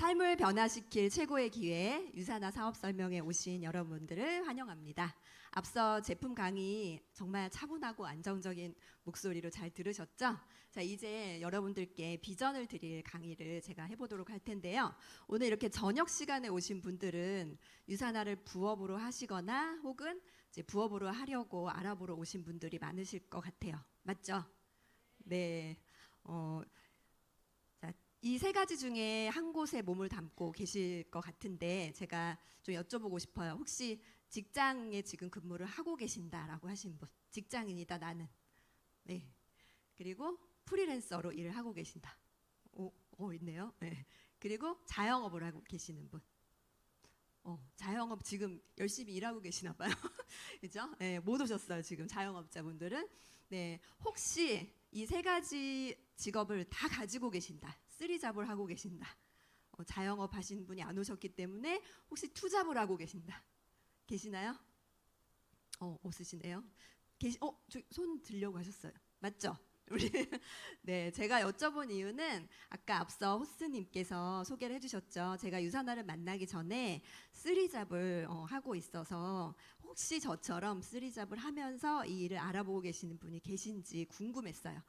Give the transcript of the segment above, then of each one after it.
삶을 변화시킬 최고의 기회, 유산화 사업 설명에 오신 여러분들을 환영합니다. 앞서 제품 강의 정말 차분하고 안정적인 목소리로 잘 들으셨죠? 자, 이제 여러분들께 비전을 드릴 강의를 제가 해보도록 할 텐데요. 오늘 이렇게 저녁 시간에 오신 분들은 유산화를 부업으로 하시거나 혹은 이제 부업으로 하려고 알아보러 오신 분들이 많으실 것 같아요. 맞죠? 네. 이 세 가지 중에 한 곳에 몸을 담고 계실 것 같은데 제가 좀 여쭤보고 싶어요. 혹시 직장에 지금 근무를 하고 계신다라고 하신 분? 직장인이다 나는. 네. 그리고 프리랜서로 일을 하고 계신다. 있네요. 네. 그리고 자영업을 하고 계시는 분. 자영업 지금 열심히 일하고 계시나 봐요. 그죠? 네, 못 오셨어요 지금 자영업자분들은. 네, 혹시 이 세 가지 직업을 다 가지고 계신다. 쓰리잡을 하고 계신다. 자영업 하신 분이 안 오셨기 때문에 혹시 투잡을 하고 계신다. 계시나요? 없으시네요. 손 들려고 하셨어요. 맞죠? 우리 네, 제가 여쭤본 이유는 아까 앞서 호스님께서 소개를 해주셨죠. 제가 유산화를 만나기 전에 쓰리잡을 하고 있어서 혹시 저처럼 쓰리잡을 하면서 이 일을 알아보고 계시는 분이 계신지 궁금했어요.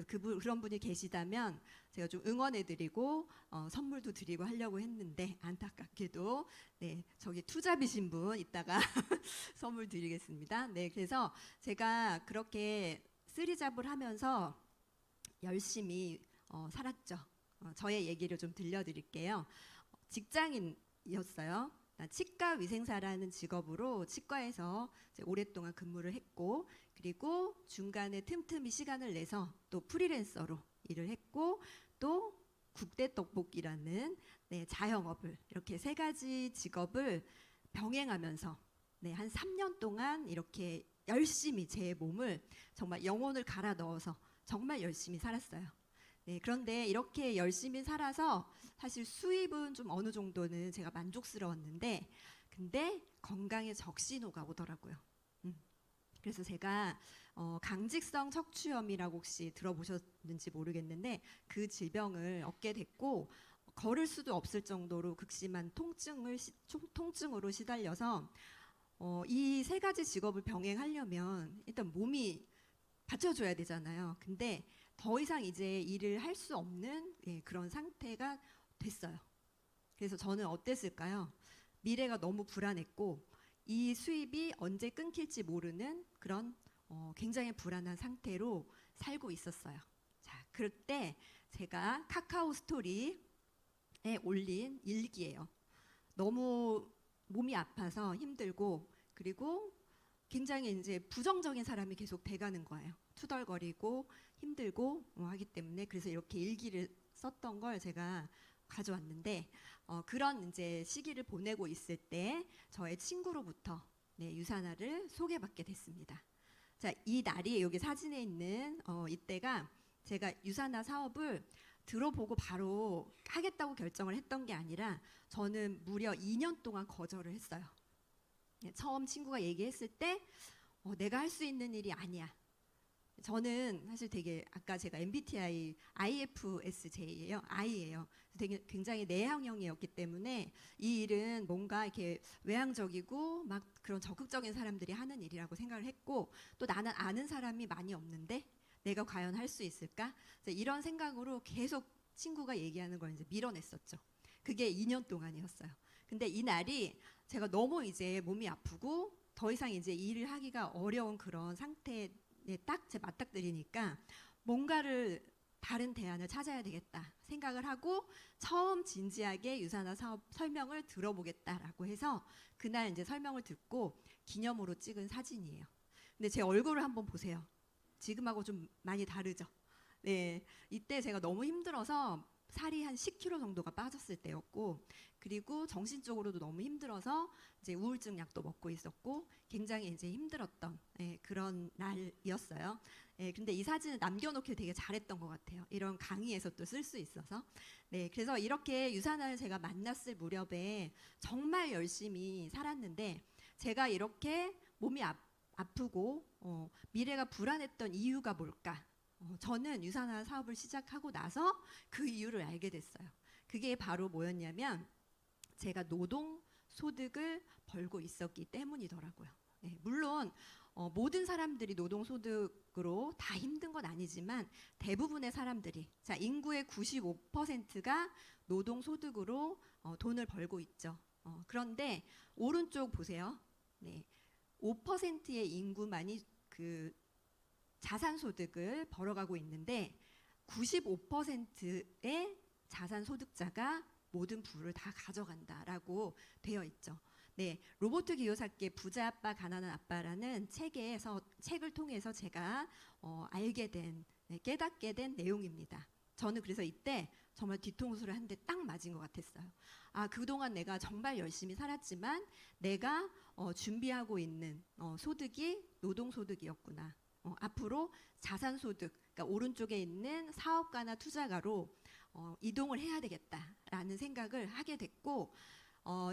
그런 분이 계시다면 제가 좀 응원해드리고 선물도 드리고 하려고 했는데 안타깝게도 네, 저기 투잡이신 분 이따가 선물 드리겠습니다. 네, 그래서 제가 그렇게 쓰리잡을 하면서 열심히 살았죠. 저의 얘기를 좀 들려드릴게요. 직장인이었어요. 치과 위생사라는 직업으로 치과에서 오랫동안 근무를 했고, 그리고 중간에 틈틈이 시간을 내서 또 프리랜서로 일을 했고, 또 국대떡볶이라는 자영업을, 이렇게 세 가지 직업을 병행하면서 한 3년 동안 이렇게 열심히 제 몸을 정말 영혼을 갈아 넣어서 정말 열심히 살았어요. 네, 그런데 이렇게 열심히 살아서 사실 수입은 좀 어느 정도는 제가 만족스러웠는데, 근데 건강에 적신호가 오더라고요. 그래서 제가 강직성 척추염이라고 혹시 들어보셨는지 모르겠는데 그 질병을 얻게 됐고, 걸을 수도 없을 정도로 극심한 통증으로 시달려서 이 세 가지 직업을 병행하려면 일단 몸이 받쳐줘야 되잖아요. 근데 더 이상 이제 일을 할 수 없는 그런 상태가 됐어요. 그래서 저는 어땠을까요? 미래가 너무 불안했고 이 수입이 언제 끊길지 모르는 그런 굉장히 불안한 상태로 살고 있었어요. 자, 그럴 때 제가 카카오 스토리에 올린 일기예요. 너무 몸이 아파서 힘들고, 그리고 굉장히 이제 부정적인 사람이 계속 돼가는 거예요. 투덜거리고 힘들고 하기 때문에. 그래서 이렇게 일기를 썼던 걸 제가 가져왔는데, 그런 이제 시기를 보내고 있을 때 저의 친구로부터 유산화를 소개받게 됐습니다. 자, 이 날이 여기 사진에 있는 이때가 제가 유산화 사업을 들어보고 바로 하겠다고 결정을 했던 게 아니라 저는 무려 2년 동안 거절을 했어요. 처음 친구가 얘기했을 때 내가 할 수 있는 일이 아니야. 저는 사실 되게 아까 제가 MBTI IFSJ예요. I예요. 되게 굉장히 내향형이었기 때문에 이 일은 뭔가 이렇게 외향적이고 막 그런 적극적인 사람들이 하는 일이라고 생각을 했고, 또 나는 아는 사람이 많이 없는데 내가 과연 할 수 있을까? 이런 생각으로 계속 친구가 얘기하는 걸 이제 밀어냈었죠. 그게 2년 동안이었어요. 근데 이 날이 제가 너무 이제 몸이 아프고 더 이상 이제 일을 하기가 어려운 그런 상태에 딱 제 맞닥뜨리니까 뭔가를 다른 대안을 찾아야 되겠다 생각을 하고 처음 진지하게 유산화 사업 설명을 들어보겠다라고 해서 그날 이제 설명을 듣고 기념으로 찍은 사진이에요. 근데 제 얼굴을 한번 보세요. 지금하고 좀 많이 다르죠? 네, 이때 제가 너무 힘들어서 살이 한 10kg 정도가 빠졌을 때였고, 그리고 정신적으로도 너무 힘들어서 이제 우울증 약도 먹고 있었고 굉장히 이제 힘들었던 그런 날이었어요. 근데 이 사진을 남겨놓길 되게 잘했던 것 같아요. 이런 강의에서 또 쓸 수 있어서. 네, 그래서 이렇게 유산화를 제가 만났을 무렵에 정말 열심히 살았는데, 제가 이렇게 몸이 아프고 미래가 불안했던 이유가 뭘까? 저는 유산화 사업을 시작하고 나서 그 이유를 알게 됐어요. 그게 바로 뭐였냐면 제가 노동 소득을 벌고 있었기 때문이더라고요. 예, 물론 모든 사람들이 노동 소득으로 다 힘든 건 아니지만 대부분의 사람들이, 자, 인구의 95%가 노동 소득으로 돈을 벌고 있죠. 그런데 오른쪽 보세요. 네, 5%의 인구만이 그 자산 소득을 벌어가고 있는데 95%의 자산 소득자가 모든 부를 다 가져간다라고 되어 있죠. 네, 로버트 기요사키의 부자 아빠 가난한 아빠라는 책을 통해서 제가 알게 된, 깨닫게 된 내용입니다. 저는 그래서 이때 정말 뒤통수를 한 대 딱 맞은 것 같았어요. 아, 그동안 내가 정말 열심히 살았지만 내가 준비하고 있는 소득이 노동소득이었구나. 앞으로 자산소득, 그러니까 오른쪽에 있는 사업가나 투자가로 이동을 해야 되겠다라는 생각을 하게 됐고,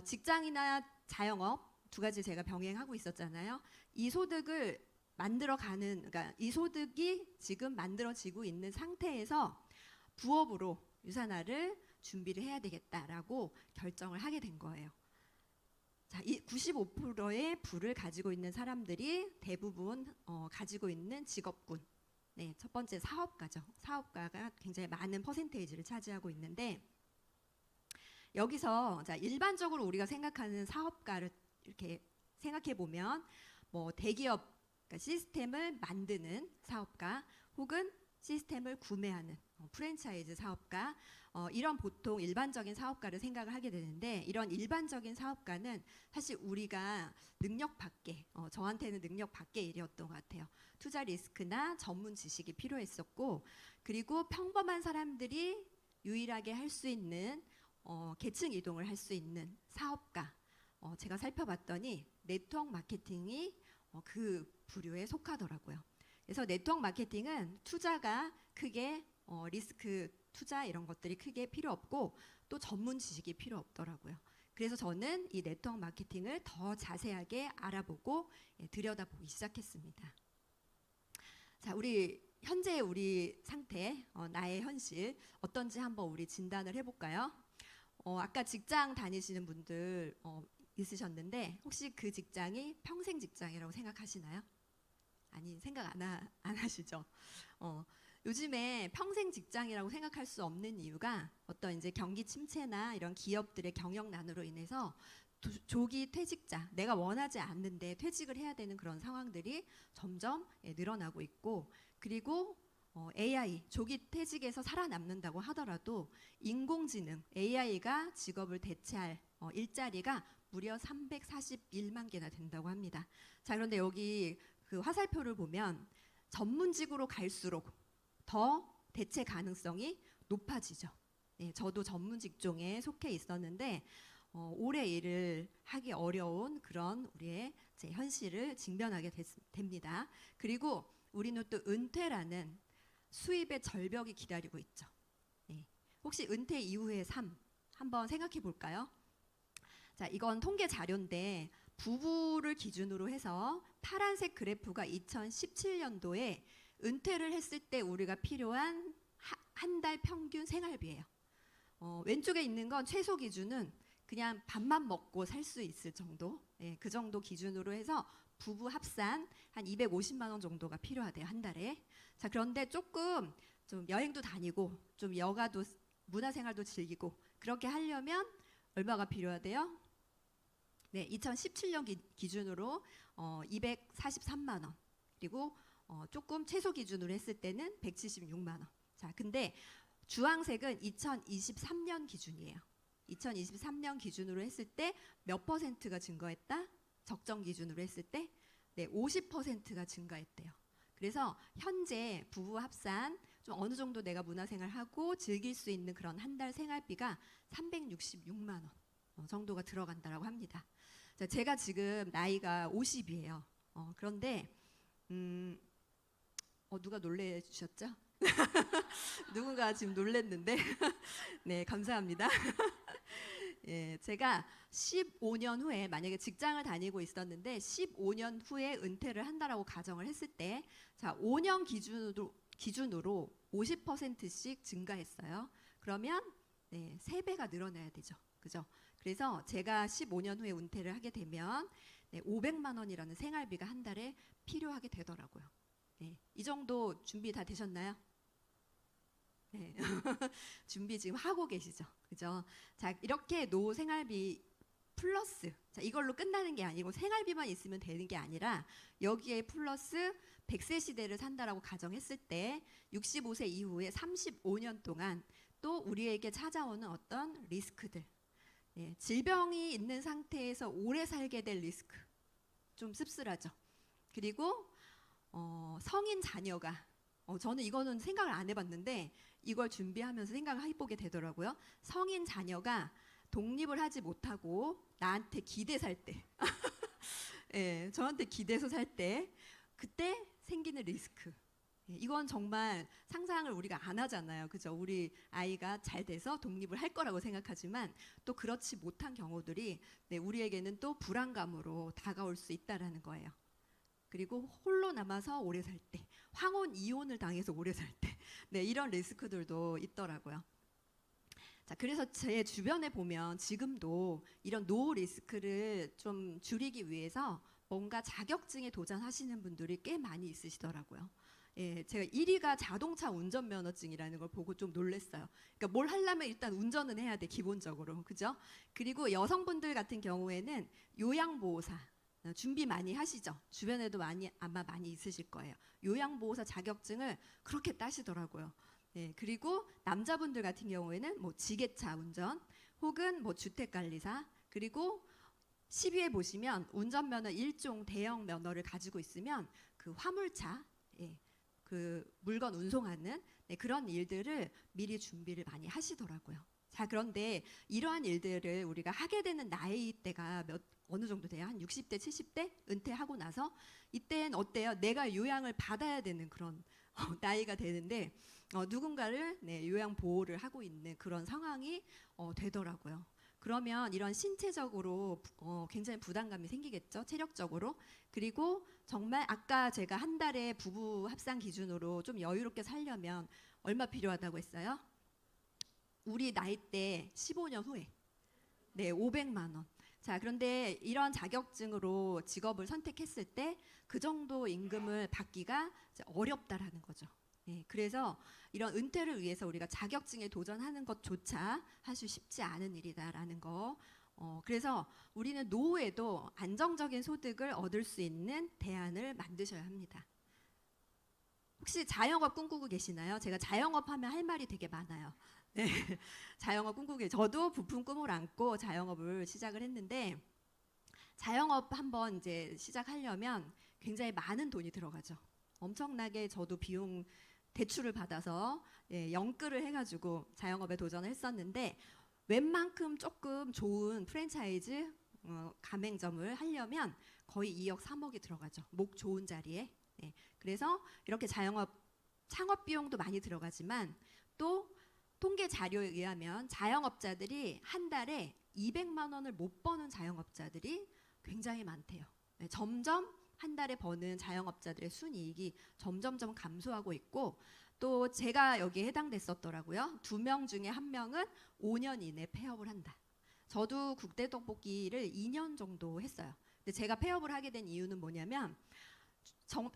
직장이나 자영업 두 가지 제가 병행하고 있었잖아요. 이 소득을 만들어가는, 그러니까 이 소득이 지금 만들어지고 있는 상태에서 부업으로 유산화를 준비를 해야 되겠다라고 결정을 하게 된 거예요. 자, 이 95%의 부를 가지고 있는 사람들이 대부분 가지고 있는 직업군. 네, 첫 번째 사업가죠. 사업가가 굉장히 많은 퍼센테이지를 차지하고 있는데, 여기서 자, 일반적으로 우리가 생각하는 사업가를 이렇게 생각해 보면 뭐 대기업, 그러니까 시스템을 만드는 사업가, 혹은 시스템을 구매하는 프랜차이즈 사업가, 이런 보통 일반적인 사업가를 생각을 하게 되는데, 이런 일반적인 사업가는 사실 우리가 능력 밖에, 저한테는 능력 밖의 일이었던 것 같아요. 투자 리스크나 전문 지식이 필요했었고, 그리고 평범한 사람들이 유일하게 할 수 있는 계층 이동을 할 수 있는 사업가, 제가 살펴봤더니 네트워크 마케팅이 그 부류에 속하더라고요. 그래서 네트워크 마케팅은 투자가 크게 리스크 투자 이런 것들이 크게 필요 없고 또 전문 지식이 필요 없더라고요. 그래서 저는 이 네트워크 마케팅을 더 자세하게 알아보고 들여다보기 시작했습니다. 자, 현재 우리 상태, 나의 현실 어떤지 한번 우리 진단을 해볼까요? 아까 직장 다니시는 분들 있으셨는데 혹시 그 직장이 평생 직장이라고 생각하시나요? 아니, 생각 안 하시죠? 요즘에 평생 직장이라고 생각할 수 없는 이유가 어떤 이제 경기 침체나 이런 기업들의 경영난으로 인해서 조기 퇴직자, 내가 원하지 않는데 퇴직을 해야 되는 그런 상황들이 점점 늘어나고 있고, 그리고 AI, 조기 퇴직에서 살아남는다고 하더라도 인공지능, AI가 직업을 대체할 일자리가 무려 341만 개나 된다고 합니다. 자, 그런데 여기 그 화살표를 보면 전문직으로 갈수록 더 대체 가능성이 높아지죠. 네, 저도 전문 직종에 속해 있었는데 오래 일을 하기 어려운 그런 우리의 제 현실을 직면하게 됩니다. 그리고 우리는 또 은퇴라는 수입의 절벽이 기다리고 있죠. 네, 혹시 은퇴 이후의 삶 한번 생각해 볼까요? 자, 이건 통계 자료인데 부부를 기준으로 해서 파란색 그래프가 2017년도에 은퇴를 했을 때 우리가 필요한 한 달 평균 생활비예요. 왼쪽에 있는 건 최소 기준은 그냥 밥만 먹고 살 수 있을 정도, 그 정도 기준으로 해서 부부 합산 한 250만 원 정도가 필요하대요, 한 달에. 자, 그런데 조금 좀 여행도 다니고 좀 여가도 문화생활도 즐기고 그렇게 하려면 얼마가 필요하대요? 네, 2017년 기준으로 243만 원, 그리고 조금 최소 기준으로 했을 때는 176만 원. 자, 근데 주황색은 2023년 기준이에요. 2023년 기준으로 했을 때 몇 퍼센트가 증가했다? 적정 기준으로 했을 때 네, 50%가 증가했대요. 그래서 현재 부부 합산 좀 어느 정도 내가 문화생활하고 즐길 수 있는 그런 한 달 생활비가 366만 원 정도가 들어간다라고 합니다. 자, 제가 지금 나이가 50이에요. 그런데 누가 놀래 주셨죠? 누군가 지금 놀랬는데 네, 감사합니다. 예, 제가 15년 후에 만약에 직장을 다니고 있었는데 15년 후에 은퇴를 한다라고 가정을 했을 때, 자, 5년 기준으로 50%씩 증가했어요. 그러면 네, 3배가 늘어나야 되죠. 그죠? 그래서 제가 15년 후에 은퇴를 하게 되면 네, 500만 원이라는 생활비가 한 달에 필요하게 되더라고요. 네, 이 정도 준비 다 되셨나요? 네. 준비 지금 하고 계시죠. 그죠? 자, 이렇게 노후 생활비 플러스, 자, 이걸로 끝나는 게 아니고 생활비만 있으면 되는 게 아니라 여기에 플러스 100세 시대를 산다라고 가정했을 때 65세 이후에 35년 동안 또 우리에게 찾아오는 어떤 리스크들, 예, 질병이 있는 상태에서 오래 살게 될 리스크, 좀 씁쓸하죠. 그리고 성인 자녀가 저는 이거는 생각을 안 해봤는데 이걸 준비하면서 생각을 해보게 되더라고요. 성인 자녀가 독립을 하지 못하고 나한테 기대 살 때, 예, 저한테 기대서 살 때, 그때 생기는 리스크. 예, 이건 정말 상상을 우리가 안 하잖아요. 그죠? 우리 아이가 잘 돼서 독립을 할 거라고 생각하지만 또 그렇지 못한 경우들이 네, 우리에게는 또 불안감으로 다가올 수 있다라는 거예요. 그리고 홀로 남아서 오래 살 때, 황혼 이혼을 당해서 오래 살 때, 네, 이런 리스크들도 있더라고요. 자, 그래서 제 주변에 보면 지금도 이런 노후 리스크를 좀 줄이기 위해서 뭔가 자격증에 도전하시는 분들이 꽤 많이 있으시더라고요. 예, 제가 1위가 자동차 운전면허증이라는 걸 보고 좀 놀랐어요. 그러니까 뭘 하려면 일단 운전은 해야 돼, 기본적으로. 그죠? 그리고 여성분들 같은 경우에는 요양보호사 준비 많이 하시죠? 주변에도 아마 많이 있으실 거예요. 요양보호사 자격증을 그렇게 따시더라고요. 네, 그리고 남자분들 같은 경우에는 뭐 지게차 운전 혹은 뭐 주택관리사, 그리고 10위에 보시면 운전면허 1종 대형 면허를 가지고 있으면 그 화물차, 예, 그 물건 운송하는 네, 그런 일들을 미리 준비를 많이 하시더라고요. 자, 그런데 이러한 일들을 우리가 하게 되는 나이대가 어느 정도 돼요? 한 60대, 70대 은퇴하고 나서 이때는 어때요? 내가 요양을 받아야 되는 그런 나이가 되는데 누군가를 네, 요양 보호를 하고 있는 그런 상황이 되더라고요. 그러면 이런 신체적으로 굉장히 부담감이 생기겠죠, 체력적으로. 그리고 정말 아까 제가 한 달에 부부 합산 기준으로 좀 여유롭게 살려면 얼마 필요하다고 했어요? 우리 나이 때 15년 후에 네, 500만 원. 자, 그런데 이런 자격증으로 직업을 선택했을 때 그 정도 임금을 받기가 어렵다라는 거죠. 예, 그래서 이런 은퇴를 위해서 우리가 자격증에 도전하는 것조차 사실 쉽지 않은 일이다라는 거. 그래서 우리는 노후에도 안정적인 소득을 얻을 수 있는 대안을 만드셔야 합니다. 혹시 자영업 꿈꾸고 계시나요? 제가 자영업 하면 할 말이 되게 많아요. 네, 자영업 꿈꾸고 저도 부푼 꿈을 안고 자영업을 시작을 했는데 자영업 한번 이제 시작하려면 굉장히 많은 돈이 들어가죠. 엄청나게 저도 비용 대출을 받아서 예, 영끌을 해가지고 자영업에 도전을 했었는데 웬만큼 조금 좋은 프랜차이즈 가맹점을 하려면 거의 2억 3억이 들어가죠. 목 좋은 자리에. 네, 그래서 이렇게 자영업 창업 비용도 많이 들어가지만 또 통계 자료에 의하면 자영업자들이 한 달에 200만 원을 못 버는 자영업자들이 굉장히 많대요. 네, 점점 한 달에 버는 자영업자들의 순이익이 점점점 감소하고 있고 또 제가 여기에 해당됐었더라고요. 2명 중에 1명은 5년 이내 폐업을 한다. 저도 국대 떡볶이를 2년 정도 했어요. 근데 제가 폐업을 하게 된 이유는 뭐냐면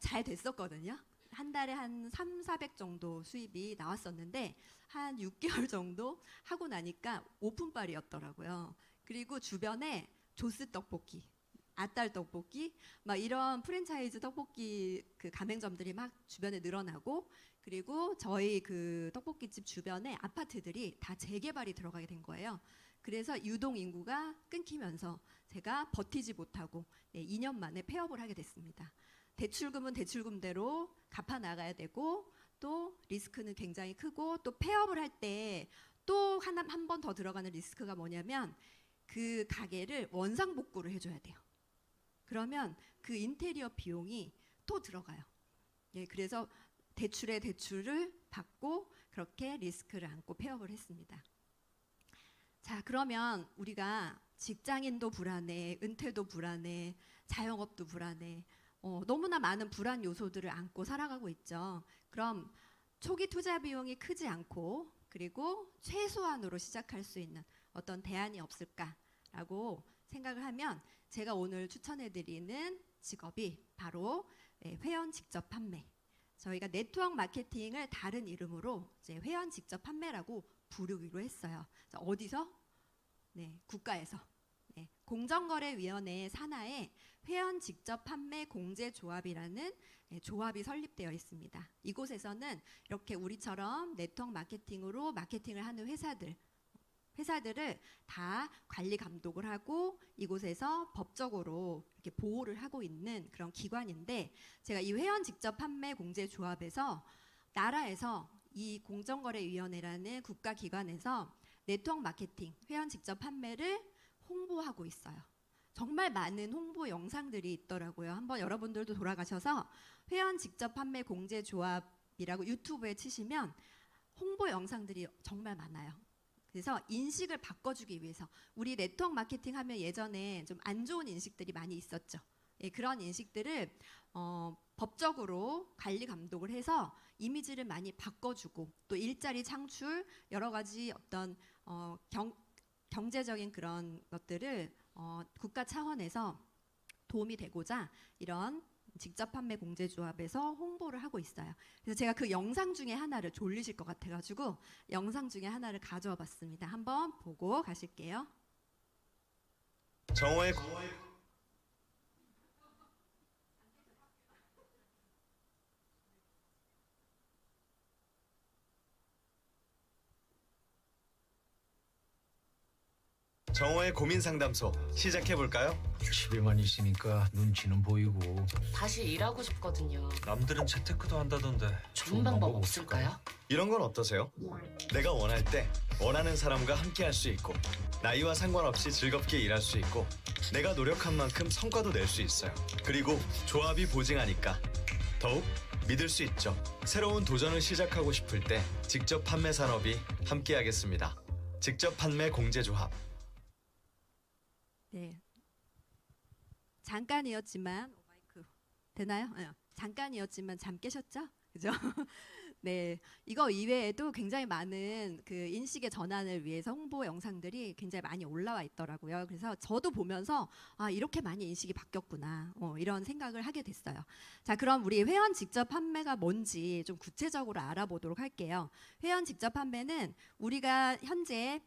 잘 됐었거든요. 한 달에 한 3, 400 정도 수입이 나왔었는데 한 6개월 정도 하고 나니까 오픈빨이었더라고요. 그리고 주변에 조스 떡볶이, 아딸 떡볶이, 막 이런 프랜차이즈 떡볶이 그 가맹점들이 막 주변에 늘어나고 그리고 저희 그 떡볶이집 주변에 아파트들이 다 재개발이 들어가게 된 거예요. 그래서 유동 인구가 끊기면서 제가 버티지 못하고 2년 만에 폐업을 하게 됐습니다. 대출금은 대출금대로 갚아 나가야 되고 또 리스크는 굉장히 크고 또 폐업을 할 때 또 한 번 더 들어가는 리스크가 뭐냐면 그 가게를 원상복구를 해줘야 돼요. 그러면 그 인테리어 비용이 또 들어가요. 예, 그래서 대출에 대출을 받고 그렇게 리스크를 안고 폐업을 했습니다. 자, 그러면 우리가 직장인도 불안해, 은퇴도 불안해, 자영업도 불안해, 너무나 많은 불안 요소들을 안고 살아가고 있죠. 그럼 초기 투자 비용이 크지 않고 그리고 최소한으로 시작할 수 있는 어떤 대안이 없을까라고 생각을 하면 제가 오늘 추천해드리는 직업이 바로 회원 직접 판매. 저희가 네트워크 마케팅을 다른 이름으로 이제 회원 직접 판매라고 부르기로 했어요. 어디서? 네, 국가에서. 네, 공정거래위원회 산하에 회원 직접 판매 공제조합이라는 조합이 설립되어 있습니다. 이곳에서는 이렇게 우리처럼 네트워크 마케팅으로 마케팅을 하는 회사들을 다 관리 감독을 하고 이곳에서 법적으로 이렇게 보호를 하고 있는 그런 기관인데, 제가 이 회원 직접 판매 공제조합에서 나라에서 이 공정거래위원회라는 국가기관에서 네트워크 마케팅, 회원 직접 판매를 홍보하고 있어요. 정말 많은 홍보 영상들이 있더라고요. 한번 여러분들도 돌아가셔서 회원 직접 판매 공제조합이라고 유튜브에 치시면 홍보 영상들이 정말 많아요. 그래서 인식을 바꿔주기 위해서, 우리 네트워크 마케팅 하면 예전에 좀 안 좋은 인식들이 많이 있었죠. 예, 그런 인식들을 법적으로 관리 감독을 해서 이미지를 많이 바꿔주고, 또 일자리 창출, 여러 가지 어떤 경제적인 그런 것들을 국가 차원에서 도움이 되고자 이런 직접 판매 공제조합에서 홍보를 하고 있어요. 그래서 제가 그 영상 중에 하나를, 졸리실 것 같아가지고 영상 중에 하나를 가져와 봤습니다. 한번 보고 가실게요. 정오의 고민 상담소 시작해 볼까요? 집에만 있으니까 눈치는 보이고. 다시 일하고 싶거든요. 남들은 재테크도 한다던데. 좋은 방법 없을까요? 이런 건 어떠세요? 내가 원할 때 원하는 사람과 함께 할 수 있고, 나이와 상관없이 즐겁게 일할 수 있고, 내가 노력한 만큼 성과도 낼 수 있어요. 그리고 조합이 보증하니까 더욱 믿을 수 있죠. 새로운 도전을 시작하고 싶을 때 직접 판매 산업이 함께하겠습니다. 직접 판매 공제조합. 네, 잠깐이었지만 마이크 되나요? 잠깐이었지만 잠 깨셨죠? 그죠? 네, 이거 이외에도 굉장히 많은 그 인식의 전환을 위해서 홍보 영상들이 굉장히 많이 올라와 있더라고요. 그래서 저도 보면서 이렇게 많이 인식이 바뀌었구나, 이런 생각을 하게 됐어요. 자, 그럼 우리 회원 직접 판매가 뭔지 좀 구체적으로 알아보도록 할게요. 회원 직접 판매는 우리가 현재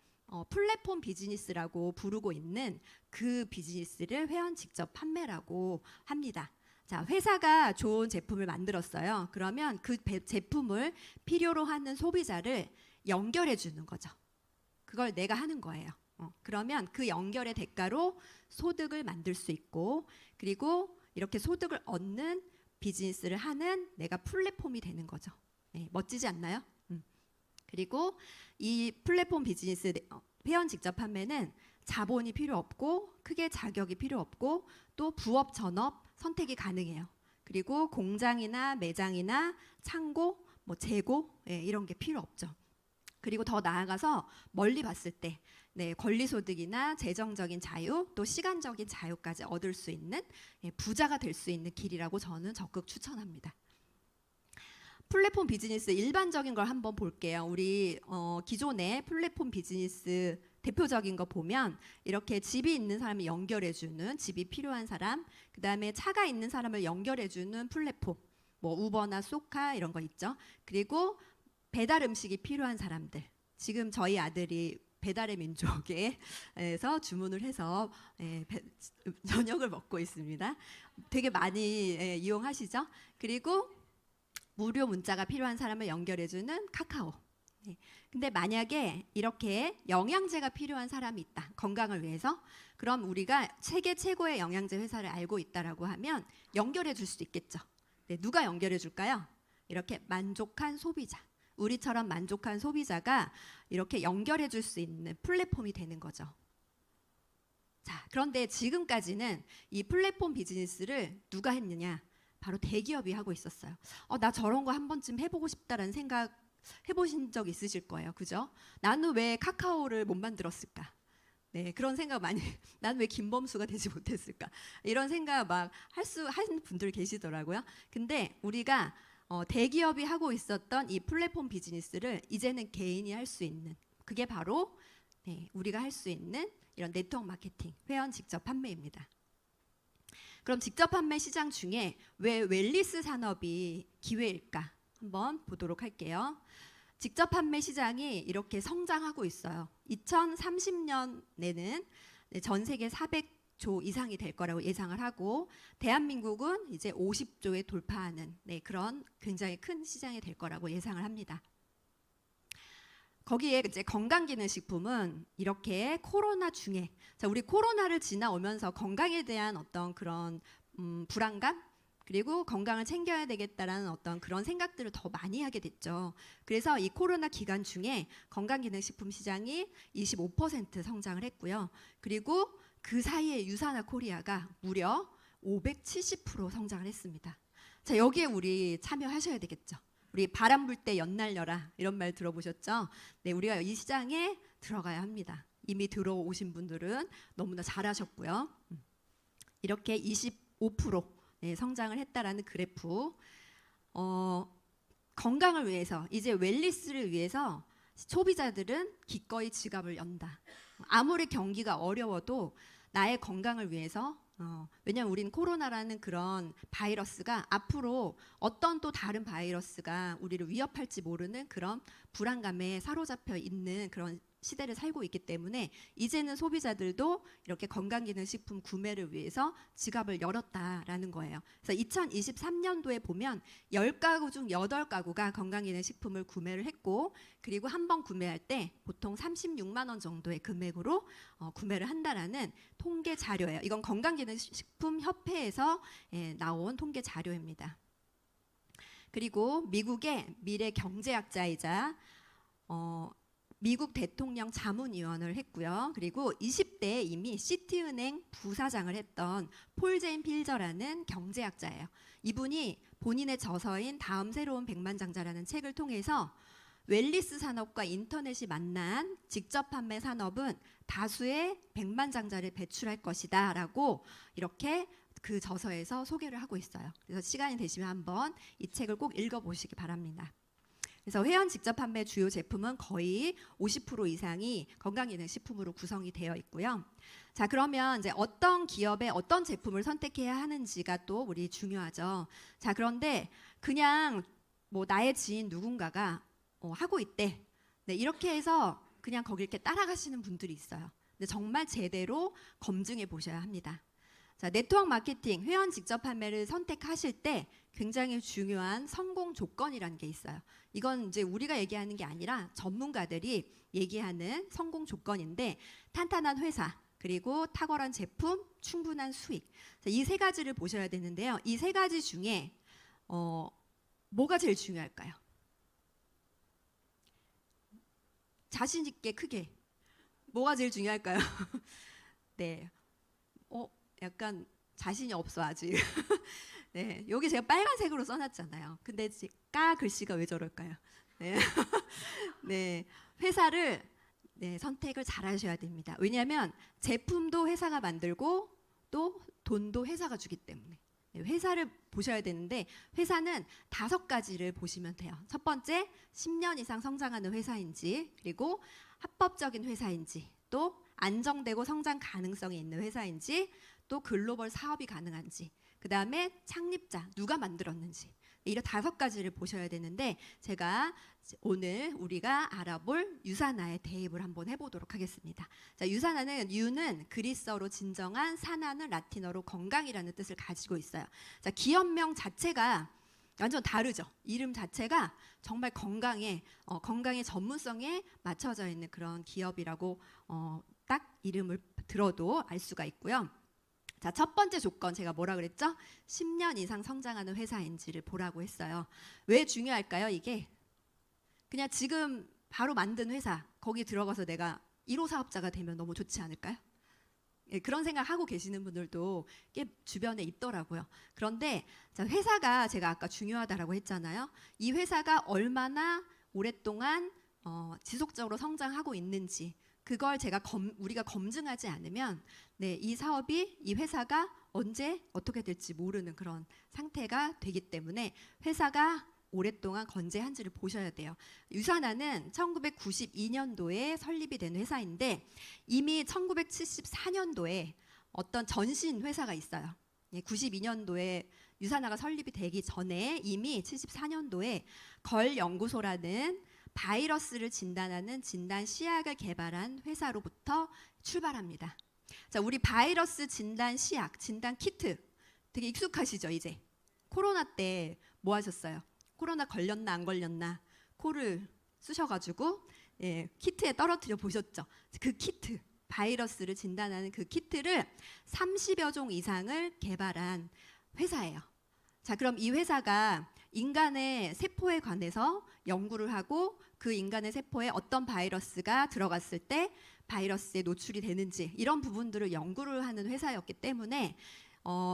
플랫폼 비즈니스라고 부르고 있는 그 비즈니스를 회원 직접 판매라고 합니다. 자, 회사가 좋은 제품을 만들었어요. 그러면 그 제품을 필요로 하는 소비자를 연결해 주는 거죠. 그걸 내가 하는 거예요. 그러면 그 연결의 대가로 소득을 만들 수 있고, 그리고 이렇게 소득을 얻는 비즈니스를 하는 내가 플랫폼이 되는 거죠. 네, 멋지지 않나요? 그리고 이 플랫폼 비즈니스 회원 직접 판매는 자본이 필요 없고, 크게 자격이 필요 없고, 또 부업 전업 선택이 가능해요. 그리고 공장이나 매장이나 창고, 재고, 이런 게 필요 없죠. 그리고 더 나아가서 멀리 봤을 때 권리소득이나 재정적인 자유, 또 시간적인 자유까지 얻을 수 있는, 부자가 될 수 있는 길이라고 저는 적극 추천합니다. 플랫폼 비즈니스 일반적인 걸 한번 볼게요. 우리 기존의 플랫폼 비즈니스 대표적인 거 보면 이렇게 집이 있는 사람을 연결해주는, 집이 필요한 사람, 그 다음에 차가 있는 사람을 연결해주는 플랫폼, 우버나 쏘카 이런 거 있죠. 그리고 배달 음식이 필요한 사람들, 지금 저희 아들이 배달의 민족에서 주문을 해서 저녁을 먹고 있습니다. 되게 많이 이용하시죠. 그리고 무료 문자가 필요한 사람을 연결해주는 카카오. 근데 만약에 이렇게 영양제가 필요한 사람이 있다, 건강을 위해서, 그럼 우리가 세계 최고의 영양제 회사를 알고 있다라고 하면 연결해 줄 수 있겠죠. 누가 연결해 줄까요? 이렇게 만족한 소비자, 우리처럼 만족한 소비자가 이렇게 연결해 줄 수 있는 플랫폼이 되는 거죠. 자, 그런데 지금까지는 이 플랫폼 비즈니스를 누가 했느냐? 바로 대기업이 하고 있었어요. 나 저런 거 한 번쯤 해보고 싶다라는 생각 해보신 적 있으실 거예요. 그죠? 나는 왜 카카오를 못 만들었을까? 네, 그런 생각 많이, 나는 왜 김범수가 되지 못했을까? 이런 생각 막 하는 분들 계시더라고요. 근데 우리가 대기업이 하고 있었던 이 플랫폼 비즈니스를 이제는 개인이 할 수 있는, 그게 바로 우리가 할 수 있는 이런 네트워크 마케팅, 회원 직접 판매입니다. 그럼 직접 판매 시장 중에 왜 웰니스 산업이 기회일까? 한번 보도록 할게요. 직접 판매 시장이 이렇게 성장하고 있어요. 2030년에는 전 세계 400조 이상이 될 거라고 예상을 하고, 대한민국은 이제 50조에 돌파하는 그런 굉장히 큰 시장이 될 거라고 예상을 합니다. 거기에 이제 건강기능식품은 이렇게 코로나 중에, 자, 우리 코로나를 지나오면서 건강에 대한 어떤 그런 불안감, 그리고 건강을 챙겨야 되겠다라는 어떤 그런 생각들을 더 많이 하게 됐죠. 그래서 이 코로나 기간 중에 건강기능식품 시장이 25% 성장을 했고요. 그리고 그 사이에 유산화 코리아가 무려 570% 성장을 했습니다. 자, 여기에 우리 참여하셔야 되겠죠. 우리 바람 불 때 연날려라, 이런 말 들어보셨죠? 네, 우리가 이 시장에 들어가야 합니다. 이미 들어오신 분들은 너무나 잘하셨고요. 이렇게 25% 성장을 했다라는 그래프. 건강을 위해서, 이제 웰니스를 위해서 소비자들은 기꺼이 지갑을 연다. 아무리 경기가 어려워도 나의 건강을 위해서, 왜냐하면 우린 코로나라는 그런 바이러스가 앞으로 어떤 또 다른 바이러스가 우리를 위협할지 모르는 그런 불안감에 사로잡혀 있는 그런 시대를 살고 있기 때문에 이제는 소비자들도 이렇게 건강기능식품 구매를 위해서 지갑을 열었다라는 거예요. 그래서 2023년도에 보면 10가구 중 8가구가 건강기능식품을 구매를 했고, 그리고 한 번 구매할 때 보통 36만 원 정도의 금액으로 구매를 한다라는 통계 자료예요. 이건 건강기능식품협회에서 나온 통계 자료입니다. 그리고 미국의 미래 경제학자이자 미국 대통령 자문위원을 했고요. 그리고 20대에 이미 시티은행 부사장을 했던 폴 제인 필저라는 경제학자예요. 이분이 본인의 저서인 다음 새로운 백만장자라는 책을 통해서 웰니스 산업과 인터넷이 만난 직접 판매 산업은 다수의 백만장자를 배출할 것이다 라고 이렇게 그 저서에서 소개를 하고 있어요. 그래서 시간이 되시면 한번 이 책을 꼭 읽어보시기 바랍니다. 그래서 회원 직접 판매 주요 제품은 거의 50% 이상이 건강기능식품으로 구성이 되어 있고요. 자, 그러면 이제 어떤 기업의 어떤 제품을 선택해야 하는지가 또 우리 중요하죠. 자, 그런데 그냥 뭐 나의 지인 누군가가 하고 있대. 네, 이렇게 해서 그냥 거기 이렇게 따라가시는 분들이 있어요. 근데 정말 제대로 검증해 보셔야 합니다. 자, 네트워크 마케팅, 회원 직접 판매를 선택하실 때 굉장히 중요한 성공 조건이라는 게 있어요. 이건 이제 우리가 얘기하는 게 아니라 전문가들이 얘기하는 성공 조건인데, 탄탄한 회사, 그리고 탁월한 제품, 충분한 수익. 이 세 가지를 보셔야 되는데요. 이 세 가지 중에 뭐가 제일 중요할까요? 자신 있게 크게. 뭐가 제일 중요할까요? 네. 약간 자신이 없어 아직. 네, 여기 제가 빨간색으로 써놨잖아요. 근데 까 글씨가 왜 저럴까요? 네, 네, 회사를 선택을 잘 하셔야 됩니다. 왜냐하면 제품도 회사가 만들고 또 돈도 회사가 주기 때문에 회사를 보셔야 되는데, 회사는 5가지를 보시면 돼요. 첫 번째, 10년 이상 성장하는 회사인지, 그리고 합법적인 회사인지, 또 안정되고 성장 가능성이 있는 회사인지, 또 글로벌 사업이 가능한지, 그 다음에 창립자 누가 만들었는지, 이런 5가지를 보셔야 되는데, 제가 오늘 우리가 알아볼 유산화의 대입을 한번 해보도록 하겠습니다. 자, 유산화는 유는 그리스어로 진정한, 산화는 라틴어로 건강이라는 뜻을 가지고 있어요. 자, 기업명 자체가 완전 다르죠. 이름 자체가 정말 건강의 전문성에 맞춰져 있는 그런 기업이라고 딱 이름을 들어도 알 수가 있고요. 자, 첫 번째 조건 제가 뭐라 그랬죠? 10년 이상 성장하는 회사인지를 보라고 했어요. 왜 중요할까요? 이게 그냥 지금 바로 만든 회사, 거기 들어가서 내가 1호 사업자가 되면 너무 좋지 않을까요? 예, 그런 생각하고 계시는 분들도 꽤 주변에 있더라고요. 그런데 자, 회사가 제가 아까 중요하다라고 했잖아요. 이 회사가 얼마나 오랫동안 지속적으로 성장하고 있는지, 그걸 우리가 검증하지 않으면 이 사업이, 이 회사가 언제 어떻게 될지 모르는 그런 상태가 되기 때문에 회사가 오랫동안 건재한지를 보셔야 돼요. 유산화는 1992년도에 설립이 된 회사인데 이미 1974년도에 어떤 전신 회사가 있어요. 92년도에 유산화가 설립이 되기 전에 이미 74년도에 걸 연구소라는 바이러스를 진단하는 진단 시약을 개발한 회사로부터 출발합니다. 자, 우리 바이러스 진단 시약, 진단 키트 되게 익숙하시죠, 이제? 코로나 때 뭐 하셨어요? 코로나 걸렸나 안 걸렸나 코를 쑤셔가지고 키트에 떨어뜨려 보셨죠? 그 키트, 바이러스를 진단하는 그 키트를 30여 종 이상을 개발한 회사예요. 자, 그럼 이 회사가 인간의 세포에 관해서 연구를 하고 그 인간의 세포에 어떤 바이러스가 들어갔을 때 바이러스에 노출이 되는지 이런 부분들을 연구를 하는 회사였기 때문에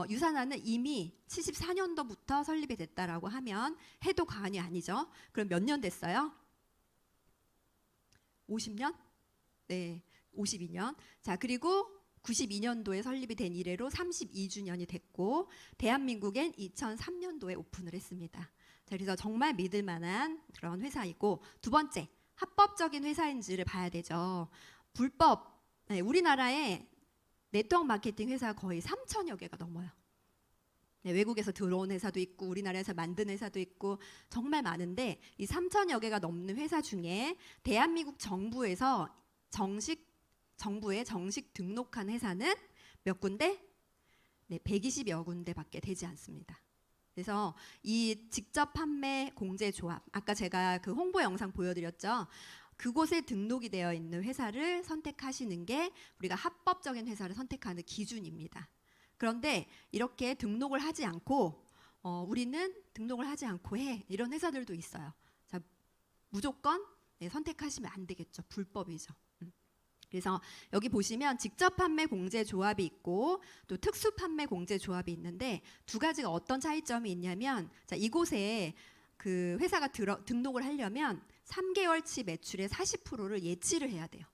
유산화는 이미 74년도부터 설립이 됐다라고 하면 해도 과언이 아니죠. 그럼 몇 년 됐어요? 50년? 네, 52년. 자, 그리고 92년도에 설립이 된 이래로 32주년이 됐고 대한민국엔 2003년도에 오픈을 했습니다. 자, 그래서 정말 믿을 만한 그런 회사이고 두 번째, 합법적인 회사인지를 봐야 되죠. 불법, 우리나라에 네트워크 마케팅 회사가 거의 3천여 개가 넘어요. 외국에서 들어온 회사도 있고 우리나라에서 만든 회사도 있고 정말 많은데 이 3천여 개가 넘는 회사 중에 대한민국 정부에서 정부에 정식 등록한 회사는 몇 군데? 네, 120여 군데밖에 되지 않습니다. 그래서 이 직접 판매 공제 조합, 아까 제가 그 홍보 영상 보여드렸죠. 그곳에 등록이 되어 있는 회사를 선택하시는 게 우리가 합법적인 회사를 선택하는 기준입니다. 그런데 이렇게 등록을 하지 않고 우리는 등록을 하지 않고 해 이런 회사들도 있어요. 자, 무조건 선택하시면 안 되겠죠. 불법이죠. 그래서 여기 보시면 직접 판매 공제 조합이 있고 또 특수 판매 공제 조합이 있는데 두 가지가 어떤 차이점이 있냐면 자, 이곳에 그 회사가 등록을 하려면 3개월치 매출의 40%를 예치를 해야 돼요.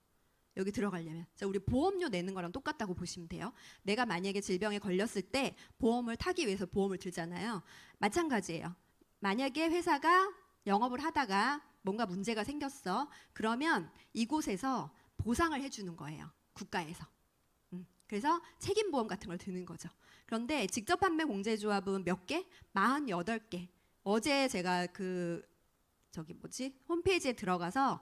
여기 들어가려면. 자, 우리 보험료 내는 거랑 똑같다고 보시면 돼요. 내가 만약에 질병에 걸렸을 때 보험을 타기 위해서 보험을 들잖아요. 마찬가지예요. 만약에 회사가 영업을 하다가 뭔가 문제가 생겼어. 그러면 이곳에서 보상을 해주는 거예요. 국가에서. 그래서 책임보험 같은 걸 드는 거죠. 그런데 직접 판매 공제조합은 몇 개? 48개. 어제 제가 홈페이지에 들어가서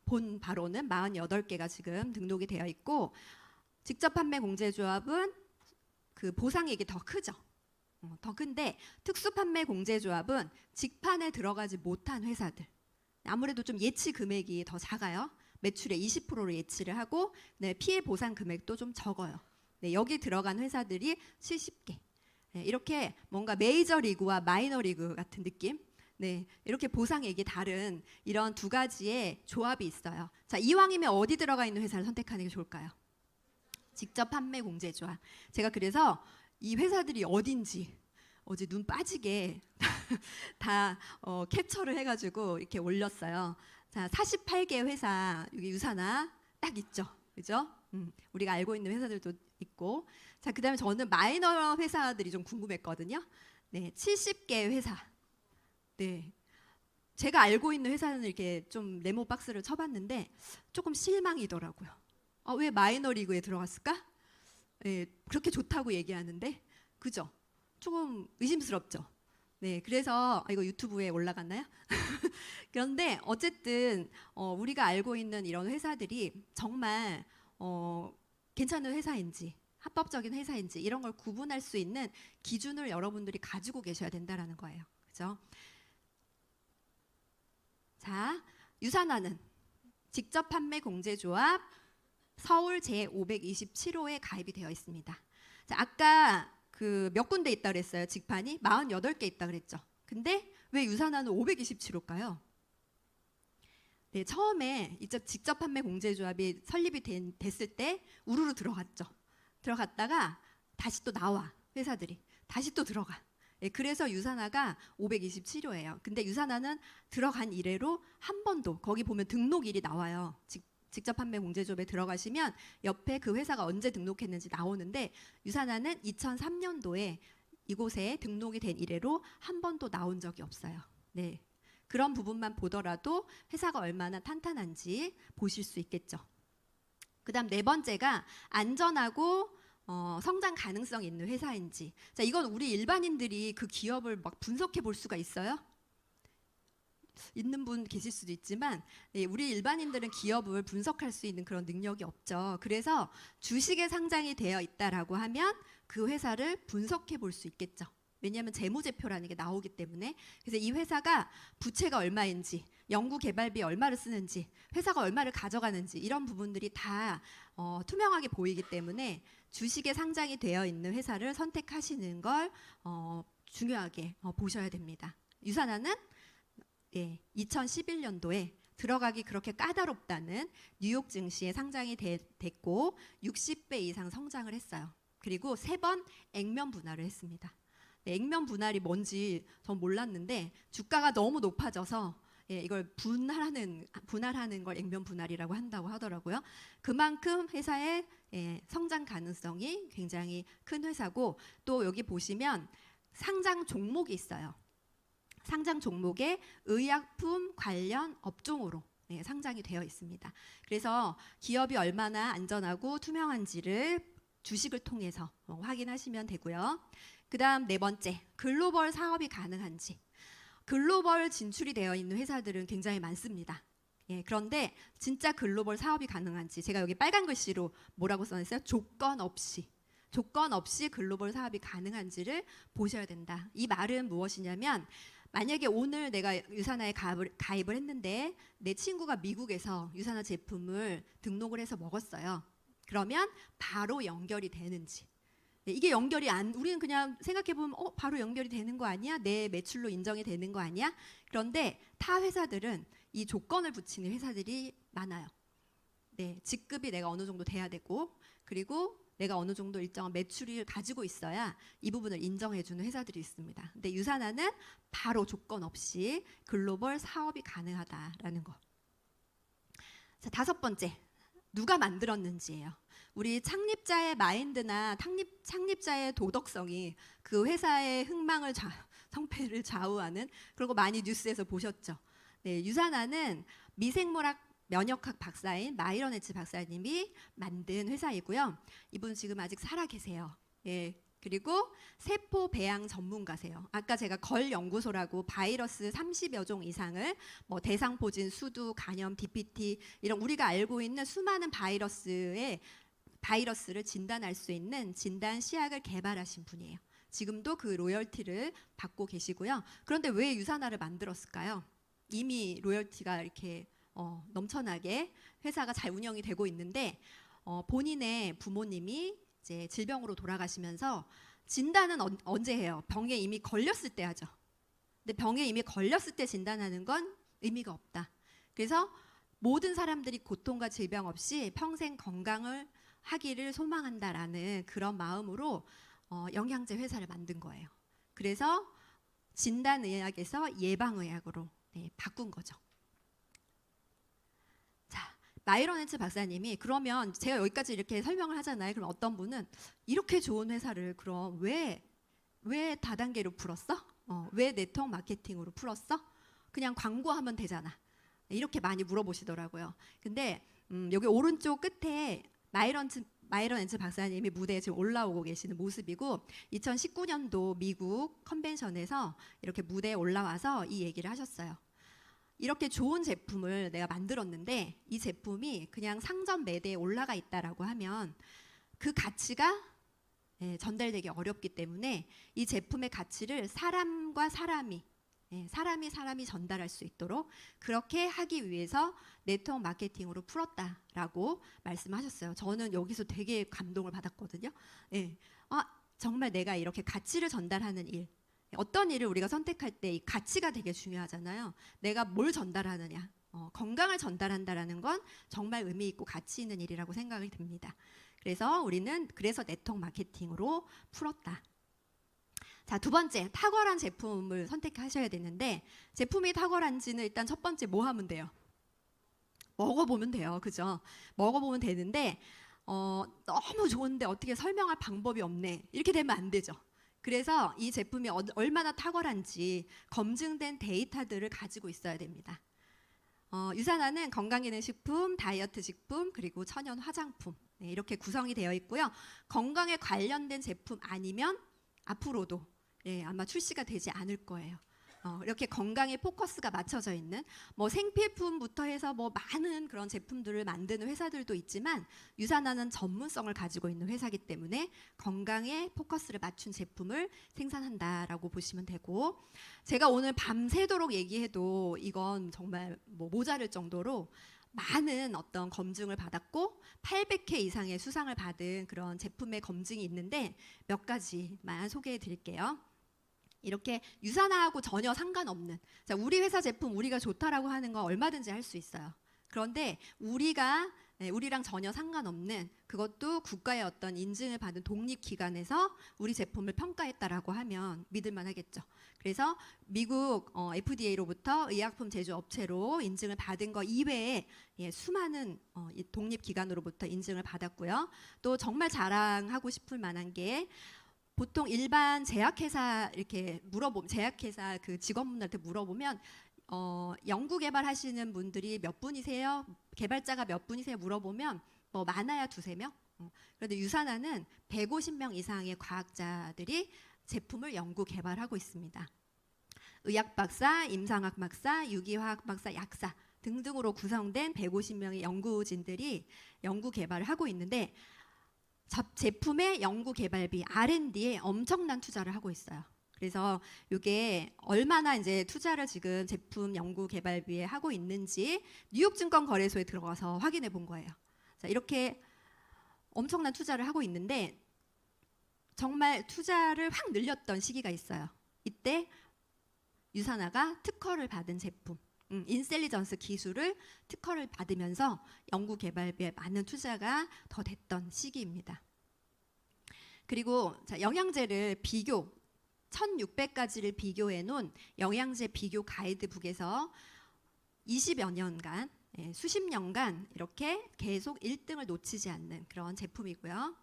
본 바로는 48개가 지금 등록이 되어 있고 직접 판매 공제조합은 그 보상액이 더 크죠. 더 큰데 특수 판매 공제조합은 직판에 들어가지 못한 회사들. 아무래도 좀 예치 금액이 더 작아요. 매출의 20%를 예치를 하고 피해 보상 금액도 좀 적어요. 여기 들어간 회사들이 70개. 이렇게 뭔가 메이저 리그와 마이너 리그 같은 느낌. 이렇게 보상액이 다른 이런 두 가지의 조합이 있어요. 자, 이왕이면 어디 들어가 있는 회사를 선택하는 게 좋을까요? 직접 판매 공제 조합. 제가 그래서 이 회사들이 어딘지 어제 눈 빠지게 다 캡처를 해가지고 이렇게 올렸어요. 자, 48개 회사 여기 유산화 딱 있죠, 그죠? 우리가 알고 있는 회사들도 있고, 자, 그다음에 저는 마이너 회사들이 좀 궁금했거든요. 70개 회사. 제가 알고 있는 회사는 이렇게 좀 네모 박스를 쳐봤는데 조금 실망이더라고요. 왜 마이너 리그에 들어갔을까? 그렇게 좋다고 얘기하는데, 그죠? 조금 의심스럽죠. 그래서 이거 유튜브에 올라갔나요? 그런데 어쨌든 우리가 알고 있는 이런 회사들이 정말 괜찮은 회사인지 합법적인 회사인지 이런 걸 구분할 수 있는 기준을 여러분들이 가지고 계셔야 된다라는 거예요. 그죠? 자, 유산화는 직접 판매 공제조합 서울 제527호에 가입이 되어 있습니다. 자, 아까 그 몇 군데 있다 그랬어요. 직판이 48개 있다 그랬죠. 근데 왜 유산화는 527호일까요? 처음에 직접 판매 공제조합이 설립이 됐을 때 우르르 들어갔죠. 들어갔다가 다시 또 나와, 회사들이 다시 또 들어가. 그래서 유산화가 527호예요. 근데 유산화는 들어간 이래로 한 번도, 거기 보면 등록일이 나와요. 직접 판매 공제조합에 들어가시면 옆에 그 회사가 언제 등록했는지 나오는데 유산화는 2003년도에 이곳에 등록이 된 이래로 한 번도 나온 적이 없어요. 네. 그런 부분만 보더라도 회사가 얼마나 탄탄한지 보실 수 있겠죠. 그다음 네 번째가 안전하고 성장 가능성 있는 회사인지. 자, 이건 우리 일반인들이 그 기업을 막 분석해 볼 수가 있어요? 있는 분 계실 수도 있지만 네, 우리 일반인들은 기업을 분석할 수 있는 그런 능력이 없죠. 그래서 주식에 상장이 되어 있다라고 하면 그 회사를 분석해 볼 수 있겠죠. 왜냐하면 재무제표라는 게 나오기 때문에. 그래서 이 회사가 부채가 얼마인지, 연구개발비 얼마를 쓰는지, 회사가 얼마를 가져가는지 이런 부분들이 다 투명하게 보이기 때문에 주식에 상장이 되어 있는 회사를 선택하시는 걸 중요하게 보셔야 됩니다. 유산하는 2011년도에 들어가기 그렇게 까다롭다는 뉴욕 증시에 상장이 됐고 60배 이상 성장을 했어요. 그리고 3번 액면 분할을 했습니다. 네, 액면 분할이 뭔지 전 몰랐는데 주가가 너무 높아져서 이걸 분할하는 걸 액면 분할이라고 한다고 하더라고요. 그만큼 회사의 성장 가능성이 굉장히 큰 회사고 또 여기 보시면 상장 종목이 있어요. 상장 종목에 의약품 관련 업종으로 상장이 되어 있습니다. 그래서 기업이 얼마나 안전하고 투명한지를 주식을 통해서 확인하시면 되고요. 그 다음 네 번째, 글로벌 사업이 가능한지. 글로벌 진출이 되어 있는 회사들은 굉장히 많습니다. 그런데 진짜 글로벌 사업이 가능한지 제가 여기 빨간 글씨로 뭐라고 써놨어요? 조건 없이 글로벌 사업이 가능한지를 보셔야 된다. 이 말은 무엇이냐면 만약에 오늘 내가 유산화에 가입을 했는데 내 친구가 미국에서 유산화 제품을 등록을 해서 먹었어요. 그러면 바로 연결이 되는지. 이게 연결이 우리는 그냥 생각해보면 바로 연결이 되는 거 아니야? 내 매출로 인정이 되는 거 아니야? 그런데 타 회사들은 이 조건을 붙이는 회사들이 많아요. 네, 직급이 내가 어느 정도 돼야 되고 그리고 내가 어느 정도 일정한 매출을 가지고 있어야 이 부분을 인정해주는 회사들이 있습니다. 근데 유산화는 바로 조건 없이 글로벌 사업이 가능하다라는 거. 자, 다섯 번째, 누가 만들었는지예요. 우리 창립자의 마인드나 창립자의 도덕성이 그 회사의 성패를 좌우하는 그런 거 많이 뉴스에서 보셨죠. 네, 유산화는 미생물학 면역학 박사인 마이런 에츠 박사님이 만든 회사이고요. 이분 지금 아직 살아 계세요. 그리고 세포 배양 전문가세요. 아까 제가 걸 연구소라고 바이러스 30여 종 이상을 대상포진, 수두, 간염, DPT 이런 우리가 알고 있는 수많은 바이러스를 진단할 수 있는 진단 시약을 개발하신 분이에요. 지금도 그 로열티를 받고 계시고요. 그런데 왜 유산화를 만들었을까요? 이미 로열티가 이렇게 넘쳐나게 회사가 잘 운영이 되고 있는데 본인의 부모님이 이제 질병으로 돌아가시면서 진단은 언제 해요? 병에 이미 걸렸을 때 하죠. 근데 병에 이미 걸렸을 때 진단하는 건 의미가 없다. 그래서 모든 사람들이 고통과 질병 없이 평생 건강을 하기를 소망한다라는 그런 마음으로 영양제 회사를 만든 거예요. 그래서 진단의학에서 예방의학으로 바꾼 거죠. 자, 마이런 에츠 박사님이 그러면 제가 여기까지 이렇게 설명을 하잖아요. 그럼 어떤 분은 이렇게 좋은 회사를 그럼 왜 다단계로 풀었어? 왜 네트워크 마케팅으로 풀었어? 그냥 광고하면 되잖아. 이렇게 많이 물어보시더라고요. 근데 여기 오른쪽 끝에 마이런 에츠 박사님이 무대에 지금 올라오고 계시는 모습이고 2019년도 미국 컨벤션에서 이렇게 무대에 올라와서 이 얘기를 하셨어요. 이렇게 좋은 제품을 내가 만들었는데 이 제품이 그냥 상점 매대에 올라가 있다라고 하면 그 가치가 전달되기 어렵기 때문에 이 제품의 가치를 사람과 사람이 전달할 수 있도록 그렇게 하기 위해서 네트워크 마케팅으로 풀었다라고 말씀하셨어요. 저는 여기서 되게 감동을 받았거든요. 정말 내가 이렇게 가치를 전달하는 일, 어떤 일을 우리가 선택할 때 이 가치가 되게 중요하잖아요. 내가 뭘 전달하느냐, 건강을 전달한다라는 건 정말 의미 있고 가치 있는 일이라고 생각이 듭니다. 그래서 우리는 네트워크 마케팅으로 풀었다. 자, 두 번째, 탁월한 제품을 선택하셔야 되는데 제품이 탁월한지는 일단 첫 번째 뭐 하면 돼요? 먹어보면 돼요. 그죠? 먹어보면 되는데 너무 좋은데 어떻게 설명할 방법이 없네. 이렇게 되면 안 되죠. 그래서 이 제품이 얼마나 탁월한지 검증된 데이터들을 가지고 있어야 됩니다. 유산화는 건강기능식품, 다이어트 식품, 그리고 천연 화장품 이렇게 구성이 되어 있고요. 건강에 관련된 제품 아니면 앞으로도 아마 출시가 되지 않을 거예요. 이렇게 건강에 포커스가 맞춰져 있는 뭐 생필품부터 해서 뭐 많은 그런 제품들을 만드는 회사들도 있지만 유산화는 전문성을 가지고 있는 회사이기 때문에 건강에 포커스를 맞춘 제품을 생산한다라고 보시면 되고, 제가 오늘 밤새도록 얘기해도 이건 정말 뭐 모자랄 정도로 많은 어떤 검증을 받았고 800회 이상의 수상을 받은 그런 제품의 검증이 있는데 몇 가지만 소개해 드릴게요. 이렇게 유산화하고 전혀 상관없는, 자, 우리 회사 제품 우리가 좋다라고 하는 거 얼마든지 할 수 있어요. 그런데 우리랑 전혀 상관없는, 그것도 국가의 어떤 인증을 받은 독립기관에서 우리 제품을 평가했다라고 하면 믿을만 하겠죠. 그래서 미국 FDA로부터 의약품 제조업체로 인증을 받은 거 이외에 수많은 독립기관으로부터 인증을 받았고요. 또 정말 자랑하고 싶을 만한 게, 보통 일반 제약회사 이렇게 물어보면, 제약회사 그 직원분들한테 물어보면 연구 개발하시는 분들이 몇 분이세요? 개발자가 몇 분이세요? 물어보면 뭐 많아야 2~3명? 그런데 유산화는 150명 이상의 과학자들이 제품을 연구 개발하고 있습니다. 의학 박사, 임상학 박사, 유기화학 박사, 약사 등등으로 구성된 150명의 연구진들이 연구 개발을 하고 있는데, 제품의 연구 개발비 R&D에 엄청난 투자를 하고 있어요. 그래서 이게 얼마나 이제 투자를 지금 제품 연구 개발비에 하고 있는지 뉴욕증권거래소에 들어가서 확인해 본 거예요. 자, 이렇게 엄청난 투자를 하고 있는데 정말 투자를 확 늘렸던 시기가 있어요. 이때 유산화가 특허를 받은 제품, 인셀리전스 기술을 특허를 받으면서 연구 개발비에 많은 투자가 더 됐던 시기입니다. 그리고 자, 영양제를 1600가지를 비교해 놓은 영양제 비교 가이드북에서 20여 년간, 수십 년간 이렇게 계속 1등을 놓치지 않는 그런 제품이고요.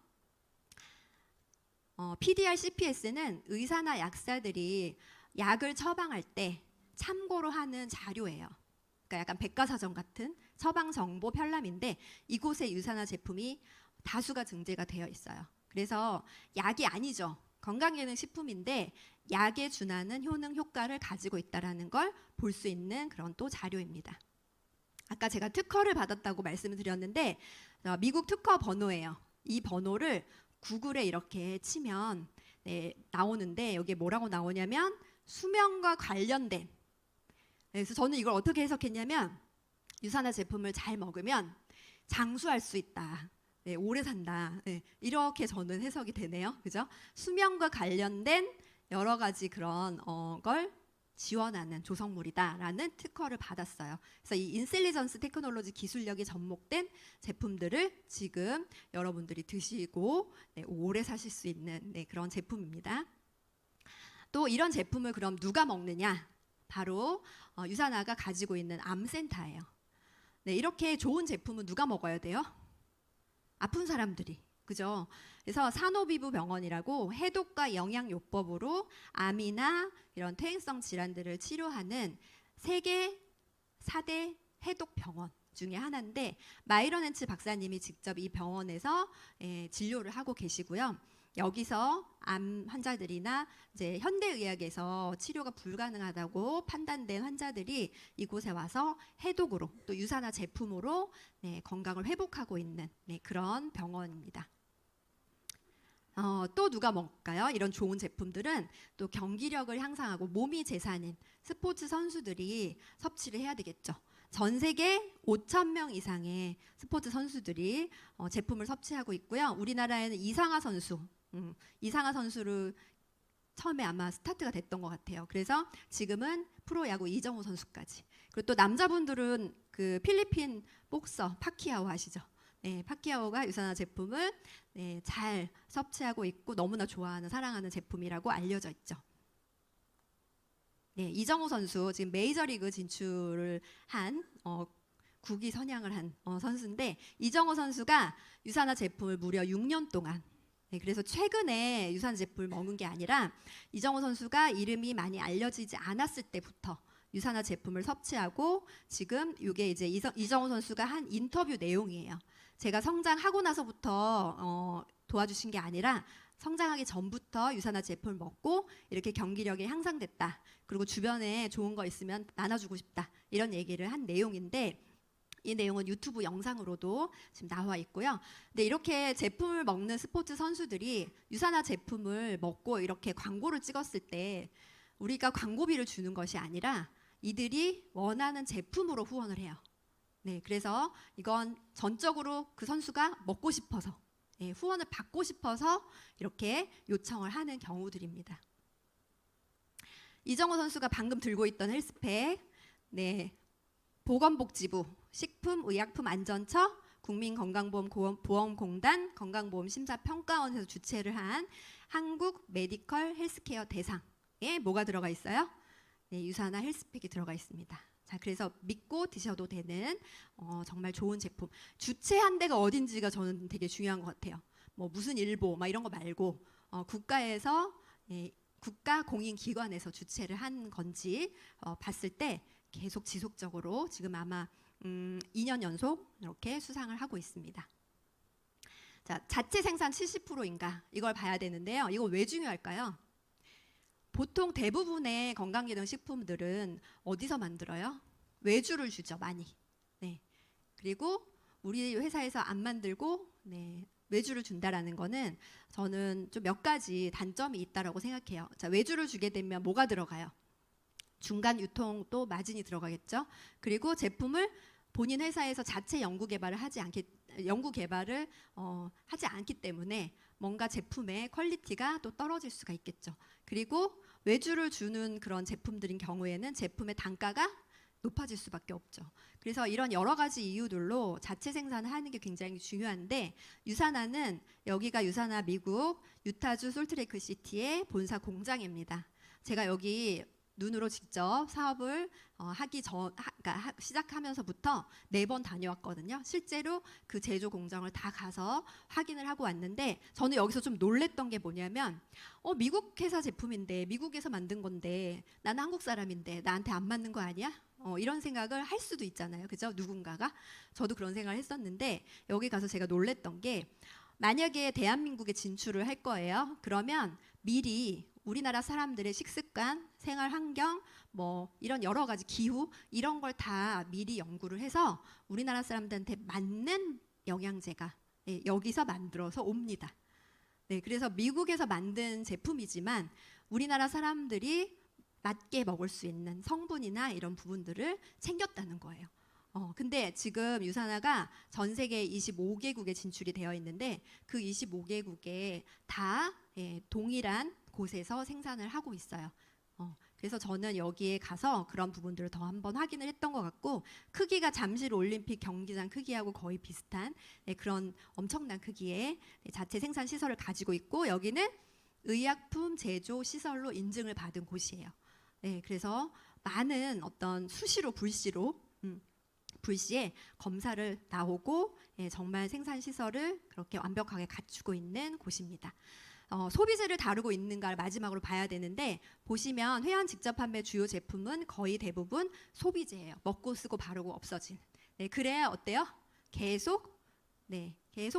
PDR CPS는 의사나 약사들이 약을 처방할 때 참고로 하는 자료예요. 그러니까 약간 백과사전 같은 처방 정보 편람인데, 이곳에 유산화 제품이 다수가 등재가 되어 있어요. 그래서 약이 아니죠. 건강기능식품인데 약에 준하는 효능 효과를 가지고 있다라는 걸 볼 수 있는 그런 또 자료입니다. 아까 제가 특허를 받았다고 말씀을 드렸는데 미국 특허 번호예요. 이 번호를 구글에 이렇게 치면 나오는데, 여기에 뭐라고 나오냐면 수면과 관련된, 그래서 저는 이걸 어떻게 해석했냐면 유산화 제품을 잘 먹으면 장수할 수 있다, 오래 산다, 이렇게 저는 해석이 되네요. 그죠? 수면과 관련된 여러 가지 그런 걸 지원하는 조성물이다라는 특허를 받았어요. 그래서 이 인셀리전스 테크놀로지 기술력이 접목된 제품들을 지금 여러분들이 드시고 오래 사실 수 있는 그런 제품입니다. 또 이런 제품을 그럼 누가 먹느냐? 바로 유산화가 가지고 있는 암센터예요. 이렇게 좋은 제품은 누가 먹어야 돼요? 아픈 사람들이, 그죠? 그래서 산호비부병원이라고 해독과 영양요법으로 암이나 이런 퇴행성 질환들을 치료하는 세계 4대 해독병원 중에 하나인데, 마이런 헨츠 박사님이 직접 이 병원에서 진료를 하고 계시고요. 여기서 암 환자들이나 이제 현대의학에서 치료가 불가능하다고 판단된 환자들이 이곳에 와서 해독으로, 또 유산화 제품으로 건강을 회복하고 있는 그런 병원입니다. 또 누가 먹을까요? 이런 좋은 제품들은 또 경기력을 향상하고 몸이 재산인 스포츠 선수들이 섭취를 해야 되겠죠. 전 세계 5,000명 이상의 스포츠 선수들이 제품을 섭취하고 있고요. 우리나라에는 이상하 선수를 처음에 아마 스타트가 됐던 것 같아요. 그래서 지금은 프로야구 이정우 선수까지. 그리고 또 남자분들은 그 필리핀 복서 파키아오 아시죠? 파키아오가 유산화 제품을 잘 섭취하고 있고 너무나 좋아하는, 사랑하는 제품이라고 알려져 있죠. 이정우 선수 지금 메이저리그 진출을 한 국위 선양을 한 선수인데, 이정우 선수가 유산화 제품을 무려 6년 동안 네, 그래서 최근에 유산화 제품을 먹은 게 아니라 이정호 선수가 이름이 많이 알려지지 않았을 때부터 유산화 제품을 섭취하고 지금 이게 이제 이정호 선수가 한 인터뷰 내용이에요. 제가 성장하고 나서부터 도와주신 게 아니라 성장하기 전부터 유산화 제품을 먹고 이렇게 경기력이 향상됐다. 그리고 주변에 좋은 거 있으면 나눠주고 싶다. 이런 얘기를 한 내용인데 이 내용은 유튜브 영상으로도 지금 나와 있고요. 근데 이렇게 제품을 먹는 스포츠 선수들이 유산화 제품을 먹고 이렇게 광고를 찍었을 때 우리가 광고비를 주는 것이 아니라 이들이 원하는 제품으로 후원을 해요. 네, 그래서 이건 전적으로 그 선수가 먹고 싶어서 후원을 받고 싶어서 이렇게 요청을 하는 경우들입니다. 이정호 선수가 방금 들고 있던 헬스팩, 네, 보건복지부, 식품의약품안전처, 국민건강보험공단, 건강보험심사평가원에서 주최를 한 한국 메디컬 헬스케어 대상에 뭐가 들어가 있어요? 네, 유산화 헬스팩이 들어가 있습니다. 자, 그래서 믿고 드셔도 되는 정말 좋은 제품. 주최한 데가 어딘지가 저는 되게 중요한 것 같아요. 뭐 무슨 일보 막 이런 거 말고 국가에서 국가 공인기관에서 주최를 한 건지 봤을 때 계속 지속적으로 지금 아마 2년 연속 이렇게 수상을 하고 있습니다. 자, 자체 생산 70%인가 이걸 봐야 되는데요. 이거 왜 중요할까요? 보통 대부분의 건강기능 식품들은 어디서 만들어요? 외주를 주죠, 많이. 네. 그리고 우리 회사에서 안 만들고 외주를 준다라는 거는 저는 좀 몇 가지 단점이 있다라고 생각해요. 자, 외주를 주게 되면 뭐가 들어가요? 중간 유통도 마진이 들어가겠죠. 그리고 제품을 본인 회사에서 자체 연구 개발을 하지 않기 때문에 뭔가 제품의 퀄리티가 또 떨어질 수가 있겠죠. 그리고 외주를 주는 그런 제품들인 경우에는 제품의 단가가 높아질 수밖에 없죠. 그래서 이런 여러 가지 이유들로 자체 생산을 하는 게 굉장히 중요한데 유산화는 여기가 유산화 미국 유타주 솔트레이크 시티의 본사 공장입니다. 제가 여기 눈으로 직접 사업을 그러니까 시작하면서부터 4번 다녀왔거든요. 실제로 그 제조 공장을 다 가서 확인을 하고 왔는데 저는 여기서 좀 놀랬던 게 뭐냐면 미국 회사 제품인데 미국에서 만든 건데 나는 한국 사람인데 나한테 안 맞는 거 아니야? 이런 생각을 할 수도 있잖아요. 그죠? 누군가가. 저도 그런 생각을 했었는데 여기 가서 제가 놀랬던 게 만약에 대한민국에 진출을 할 거예요. 그러면 미리 우리나라 사람들의 식습관, 생활 환경, 뭐 이런 여러 가지 기후 이런 걸 다 미리 연구를 해서 우리나라 사람들한테 맞는 영양제가 여기서 만들어서 옵니다. 네, 그래서 미국에서 만든 제품이지만 우리나라 사람들이 맞게 먹을 수 있는 성분이나 이런 부분들을 챙겼다는 거예요. 근데 지금 유산화가 전 세계 25개국에 진출이 되어 있는데 그 25개국에 다 동일한 곳에서 생산을 하고 있어요. 그래서 저는 여기에 가서 그런 부분들을 더 한번 확인을 했던 것 같고 크기가 잠실 올림픽 경기장 크기하고 거의 비슷한 그런 엄청난 크기의 자체 생산 시설을 가지고 있고 여기는 의약품 제조 시설로 인증을 받은 곳이에요. 네, 그래서 많은 어떤 수시로 불시에 검사를 나오고 정말 생산 시설을 그렇게 완벽하게 갖추고 있는 곳입니다. 소비재를 다루고 있는가를 마지막으로 봐야 되는데 보시면 회원 직접 판매 주요 제품은 거의 대부분 소비재예요. 먹고 쓰고 바르고 없어진. 네, 그래야 어때요? 계속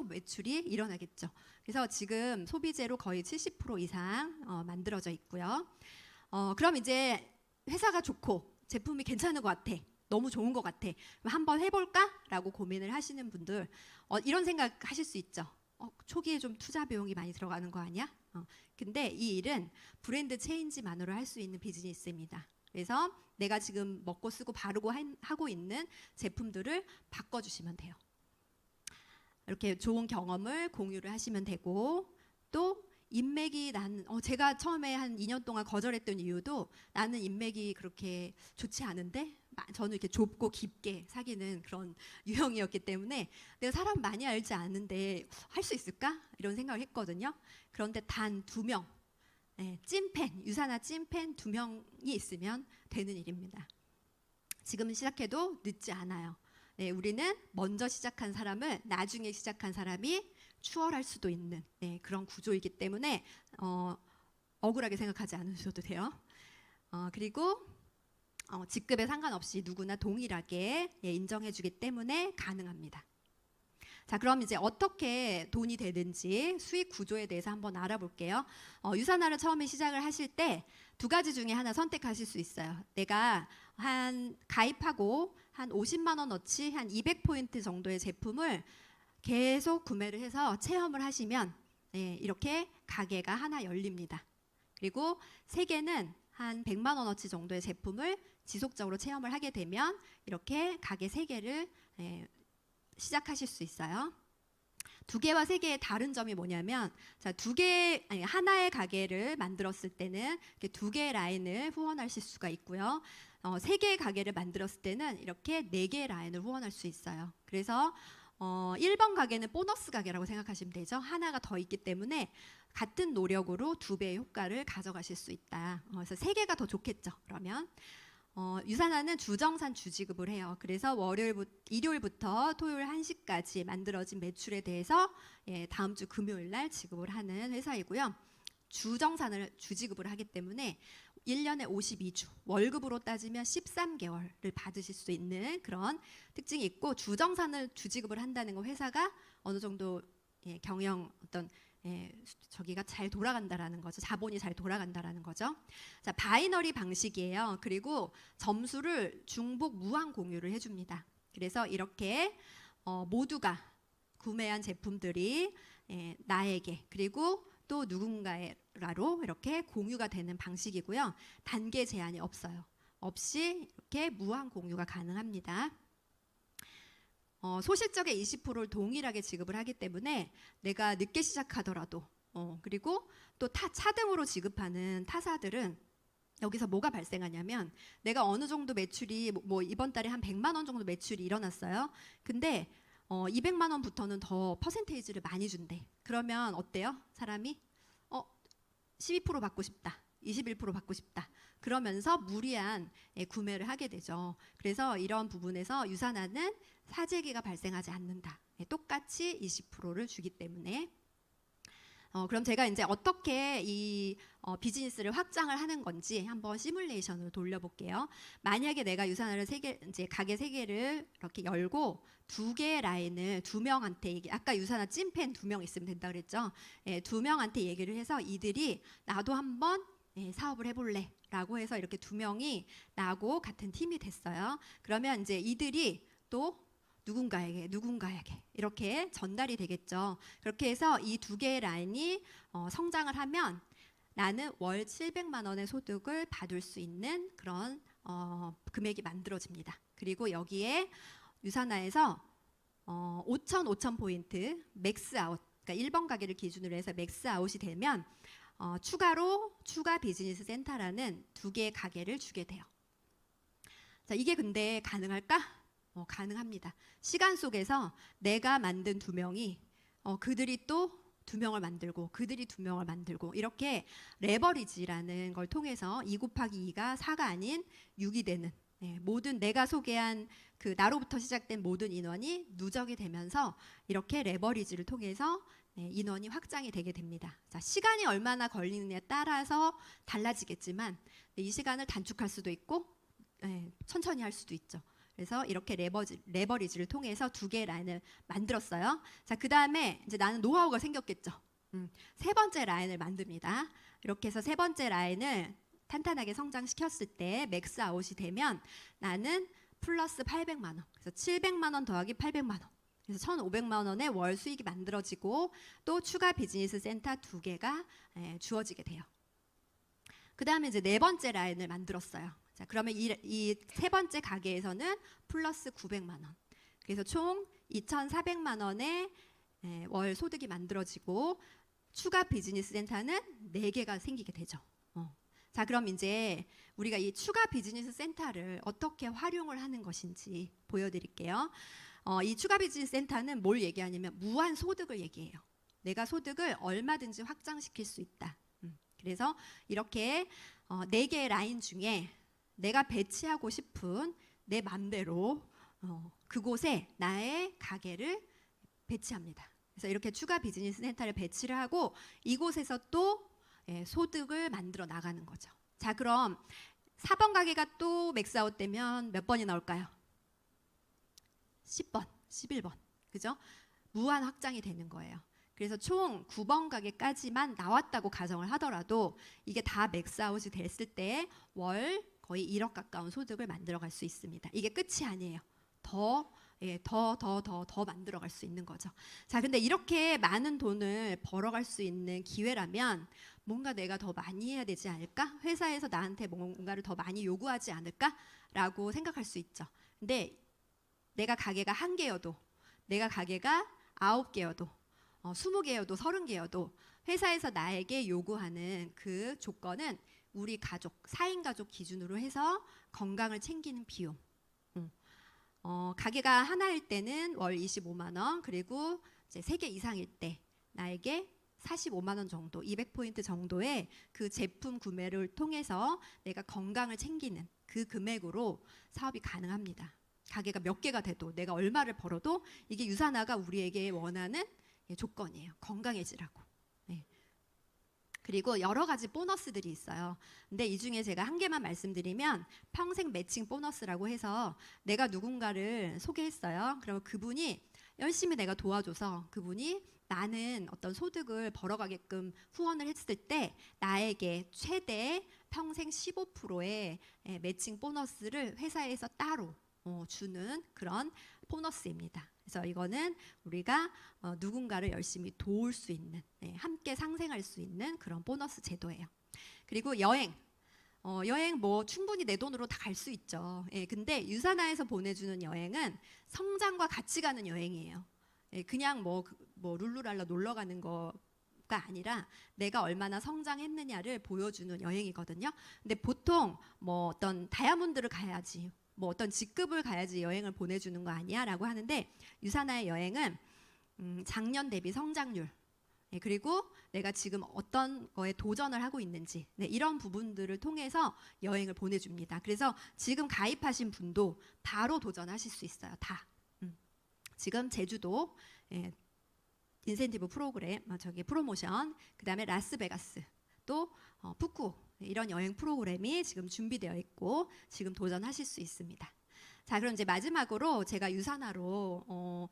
매출이 일어나겠죠. 그래서 지금 소비재로 거의 70% 이상 만들어져 있고요. 그럼 이제 회사가 좋고 제품이 괜찮은 것 같아. 너무 좋은 것 같아. 한번 해볼까? 라고 고민을 하시는 분들 이런 생각 하실 수 있죠. 초기에 좀 투자 비용이 많이 들어가는 거 아니야? 근데 이 일은 브랜드 체인지만으로 할 수 있는 비즈니스입니다. 그래서 내가 지금 먹고 쓰고 바르고 하고 있는 제품들을 바꿔주시면 돼요. 이렇게 좋은 경험을 공유를 하시면 되고 또 인맥이 제가 처음에 한 2년 동안 거절했던 이유도 나는 인맥이 그렇게 좋지 않은데 저는 이렇게 좁고 깊게 사귀는 그런 유형이었기 때문에 내가 사람 많이 알지 않은데 할 수 있을까? 이런 생각을 했거든요. 그런데 단 2명, 찐팬, 유산화 찐팬 2명이 있으면 되는 일입니다. 지금 시작해도 늦지 않아요. 우리는 먼저 시작한 사람을 나중에 시작한 사람이 추월할 수도 있는 그런 구조이기 때문에 억울하게 생각하지 않으셔도 돼요. 그리고 직급에 상관없이 누구나 동일하게 인정해주기 때문에 가능합니다. 자, 그럼 이제 어떻게 돈이 되는지 수익 구조에 대해서 한번 알아볼게요. 유산화를 처음에 시작을 하실 때 두 가지 중에 하나 선택하실 수 있어요. 내가 한 가입하고 한 50만 원어치 한 200포인트 정도의 제품을 계속 구매를 해서 체험을 하시면 이렇게 가게가 하나 열립니다. 그리고 세 개는 한 100만 원어치 정도의 제품을 지속적으로 체험을 하게 되면 이렇게 가게 세 개를 시작하실 수 있어요. 두 개와 세 개의 다른 점이 뭐냐면, 자, 하나의 가게를 만들었을 때는 이렇게 두 개의 라인을 후원하실 수가 있고요. 세 개의 가게를 만들었을 때는 이렇게 네 개의 라인을 후원할 수 있어요. 그래서 1번 가게는 보너스 가게라고 생각하시면 되죠. 하나가 더 있기 때문에 같은 노력으로 두 배의 효과를 가져가실 수 있다. 그래서 세 개가 더 좋겠죠. 그러면 유산화는 주정산 주지급을 해요. 그래서 일요일부터 토요일 1시까지 만들어진 매출에 대해서 다음 주 금요일 날 지급을 하는 회사이고요. 주정산을 주지급을 하기 때문에 1년에 52주, 월급으로 따지면 13개월을 받으실 수 있는 그런 특징이 있고, 주정산을 주지급을 한다는 건 회사가 어느 정도 경영 저기가 잘 돌아간다라는 거죠. 자본이 잘 돌아간다라는 거죠. 자, 바이너리 방식이에요. 그리고 점수를 중복 무한 공유를 해줍니다. 그래서 이렇게 모두가 구매한 제품들이 나에게 그리고 또 누군가로 이렇게 공유가 되는 방식이고요. 단계 제한이 없이 이렇게 무한 공유가 가능합니다. 소실적의 20%를 동일하게 지급을 하기 때문에 내가 늦게 시작하더라도 그리고 또 차등으로 지급하는 타사들은 여기서 뭐가 발생하냐면, 내가 어느 정도 매출이 뭐 이번 달에 한 100만 원 정도 매출이 일어났어요. 근데 200만 원부터는 더 퍼센테이지를 많이 준대. 그러면 어때요? 사람이 12% 받고 싶다. 21% 받고 싶다. 그러면서 무리한 구매를 하게 되죠. 그래서 이런 부분에서 유산화는 사재기가 발생하지 않는다. 똑같이 20%를 주기 때문에. 그럼 제가 이제 어떻게 이 비즈니스를 확장을 하는 건지 한번 시뮬레이션으로 돌려볼게요. 만약에 내가 유산화를 이제 가게 3개를 이렇게 열고 두 개의 라인을 두 명한테 아까 유산화 찐팬 2명 있으면 된다 그랬죠. 2명한테 얘기를 해서 이들이 나도 한번 사업을 해볼래 라고 해서 이렇게 2명이 나하고 같은 팀이 됐어요. 그러면 이제 이들이 또 누군가에게 이렇게 전달이 되겠죠. 그렇게 해서 이 두 개의 라인이 성장을 하면 나는 월 700만 원의 소득을 받을 수 있는 그런 금액이 만들어집니다. 그리고 여기에 유산화에서 5,000 포인트 맥스 아웃, 그러니까 1번 가게를 기준으로 해서 맥스 아웃이 되면 추가 비즈니스 센터라는 두 개의 가게를 주게 돼요. 자, 이게 근데 가능할까? 가능합니다. 시간 속에서 내가 만든 2명이 그들이 또 2명을 만들고 그들이 2명을 만들고 이렇게 레버리지라는 걸 통해서 2 곱하기 2가 4가 아닌 6이 되는 모든 내가 소개한 그 나로부터 시작된 모든 인원이 누적이 되면서 이렇게 레버리지를 통해서 인원이 확장이 되게 됩니다. 자, 시간이 얼마나 걸리느냐에 따라서 달라지겠지만 이 시간을 단축할 수도 있고 천천히 할 수도 있죠. 그래서 이렇게 레버리지를 통해서 두 개의 라인을 만들었어요. 자, 그 다음에 이제 나는 노하우가 생겼겠죠. 세 번째 라인을 만듭니다. 이렇게 해서 세 번째 라인을 탄탄하게 성장시켰을 때 맥스 아웃이 되면 나는 플러스 800만 원. 그래서 700만 원 더하기 800만 원. 그래서 1,500만 원의 월 수익이 만들어지고 또 추가 비즈니스 센터 2개가 주어지게 돼요. 그 다음에 이제 네 번째 라인을 만들었어요. 자, 그러면 이 세 번째 가게에서는 플러스 900만 원. 그래서 총 2,400만 원의 월 소득이 만들어지고 추가 비즈니스 센터는 4개가 생기게 되죠. 자, 그럼 이제 우리가 이 추가 비즈니스 센터를 어떻게 활용을 하는 것인지 보여드릴게요. 이 추가 비즈니스 센터는 뭘 얘기하냐면 무한 소득을 얘기해요. 내가 소득을 얼마든지 확장시킬 수 있다. 그래서 이렇게 4개의 라인 중에 내가 배치하고 싶은 내 맘대로 그곳에 나의 가게를 배치합니다. 그래서 이렇게 추가 비즈니스 센터를 배치를 하고 이곳에서 또 소득을 만들어 나가는 거죠. 자, 그럼 4번 가게가 또 맥스아웃 되면 몇 번이 나올까요? 10번, 11번. 그죠? 무한 확장이 되는 거예요. 그래서 총 9번 가게까지만 나왔다고 가정을 하더라도 이게 다 맥스아웃이 됐을 때 월 거의 1억 가까운 소득을 만들어갈 수 있습니다. 이게 끝이 아니에요. 더 만들어갈 수 있는 거죠. 자, 근데 이렇게 많은 돈을 벌어갈 수 있는 기회라면 뭔가 내가 더 많이 해야 되지 않을까? 회사에서 나한테 뭔가를 더 많이 요구하지 않을까라고 생각할 수 있죠. 근데 내가 가게가 1개여도, 내가 가게가 9개여도, 20개여도, 30개여도 회사에서 나에게 요구하는 그 조건은 우리 가족, 4인 가족 기준으로 해서 건강을 챙기는 비용. 가게가 하나일 때는 월 25만 원, 그리고 이제 3개 이상일 때 나에게 45만 원 정도, 200포인트 정도의 그 제품 구매를 통해서 내가 건강을 챙기는 그 금액으로 사업이 가능합니다. 가게가 몇 개가 돼도 내가 얼마를 벌어도 이게 유산화가 우리에게 원하는 조건이에요. 건강해지라고. 네. 그리고 여러 가지 보너스들이 있어요. 근데 이 중에 제가 한 개만 말씀드리면 평생 매칭 보너스라고 해서 내가 누군가를 소개했어요. 그러면 그분이 열심히 내가 도와줘서 그분이 나는 어떤 소득을 벌어가게끔 후원을 했을 때 나에게 최대 평생 15%의 매칭 보너스를 회사에서 따로 주는 그런 보너스입니다. 그래서 이거는 우리가 누군가를 열심히 도울 수 있는, 함께 상생할 수 있는 그런 보너스 제도예요. 그리고 여행 뭐 충분히 내 돈으로 다 갈 수 있죠. 근데 유산화에서 보내주는 여행은 성장과 같이 가는 여행이에요. 그냥 뭐 룰루랄라 놀러 가는 거가 아니라 내가 얼마나 성장했느냐를 보여주는 여행이거든요. 근데 보통 뭐 어떤 다이아몬드를 가야지, 뭐 어떤 직급을 가야지 여행을 보내주는 거 아니야? 라고 하는데 유산화의 여행은 작년 대비 성장률, 그리고 내가 지금 어떤 거에 도전을 하고 있는지, 이런 부분들을 통해서 여행을 보내줍니다. 그래서 지금 가입하신 분도 바로 도전하실 수 있어요. 다. 지금 제주도 인센티브 프로그램, 프로모션, 그 다음에 라스베가스, 또 푸꾸, 이런 여행 프로그램이 지금 준비되어 있고 지금 도전하실 수 있습니다. 자, 그럼 이제 마지막으로 제가 유산화로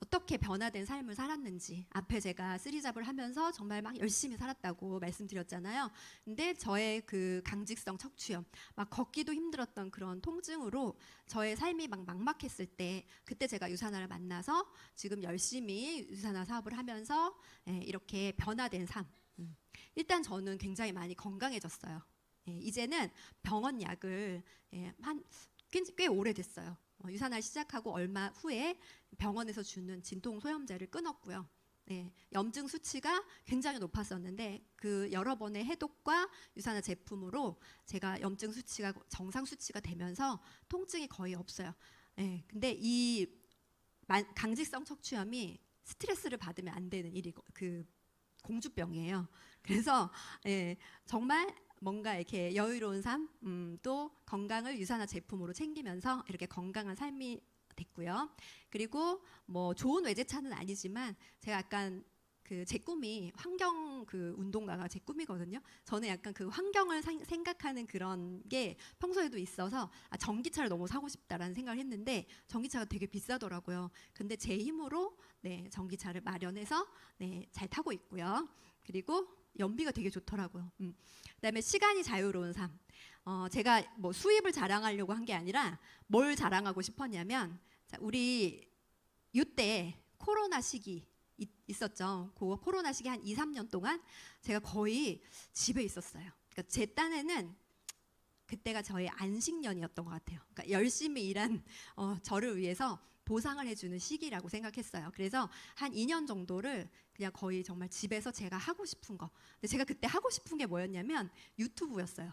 어떻게 변화된 삶을 살았는지, 앞에 제가 쓰리잡을 하면서 정말 막 열심히 살았다고 말씀드렸잖아요. 근데 저의 그 강직성 척추염, 막 걷기도 힘들었던 그런 통증으로 저의 삶이 막 막막했을 때 그때 제가 유산화를 만나서 지금 열심히 유산화 사업을 하면서 이렇게 변화된 삶. 일단 저는 굉장히 많이 건강해졌어요. 이제는 병원 약을 꽤 오래됐어요. 유산화를 시작하고 얼마 후에 병원에서 주는 진통 소염제를 끊었고요. 염증 수치가 굉장히 높았었는데 그 여러 번의 해독과 유산화 제품으로 제가 염증 수치가 정상 수치가 되면서 통증이 거의 없어요. 근데 이 강직성 척추염이 스트레스를 받으면 안 되는 일이고 그 공주병이에요. 그래서 정말 뭔가 이렇게 여유로운 삶, 또 건강을 유산화 제품으로 챙기면서 이렇게 건강한 삶이 됐고요. 그리고 뭐 좋은 외제차는 아니지만 제가 약간 제 꿈이 환경 운동가가 제 꿈이거든요. 저는 약간 그 환경을 생각하는 그런 게 평소에도 있어서 전기차를 너무 사고 싶다라는 생각을 했는데 전기차가 되게 비싸더라고요. 근데 제 힘으로 전기차를 마련해서 잘 타고 있고요. 그리고 연비가 되게 좋더라고요. 그다음에 시간이 자유로운 삶. 제가 뭐 수입을 자랑하려고 한 게 아니라 뭘 자랑하고 싶었냐면 우리 이때 코로나 시기 있었죠. 그 코로나 시기 한 2, 3년 동안 제가 거의 집에 있었어요. 그러니까 제 딴에는 그때가 저의 안식년이었던 것 같아요. 그러니까 열심히 일한 저를 위해서 보상을 해주는 시기라고 생각했어요. 그래서 한 2년 정도를 그냥 거의 정말 집에서 제가 하고 싶은 거. 근데 제가 그때 하고 싶은 게 뭐였냐면 유튜브였어요.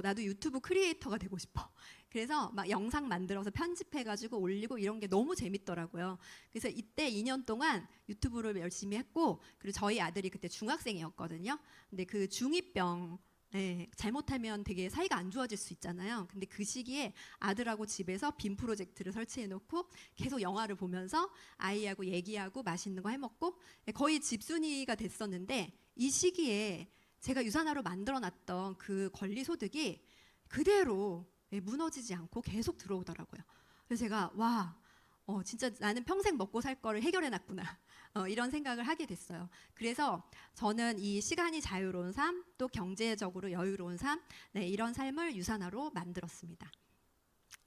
나도 유튜브 크리에이터가 되고 싶어. 그래서 막 영상 만들어서 편집해가지고 올리고 이런 게 너무 재밌더라고요. 그래서 이때 2년 동안 유튜브를 열심히 했고, 그리고 저희 아들이 그때 중학생이었거든요. 근데 그 중2병 네, 잘못하면 되게 사이가 안 좋아질 수 있잖아요. 근데 그 시기에 아들하고 집에서 빔 프로젝트를 설치해 놓고 계속 영화를 보면서 아이하고 얘기하고 맛있는 거 해먹고 거의 집순이가 됐었는데, 이 시기에 제가 유산화로 만들어 놨던 그 권리 소득이 그대로 무너지지 않고 계속 들어오더라고요. 그래서 제가 진짜 나는 평생 먹고 살 거를 해결해 놨구나. 이런 생각을 하게 됐어요. 그래서 저는 이 시간이 자유로운 삶, 또 경제적으로 여유로운 삶, 이런 삶을 유산화로 만들었습니다.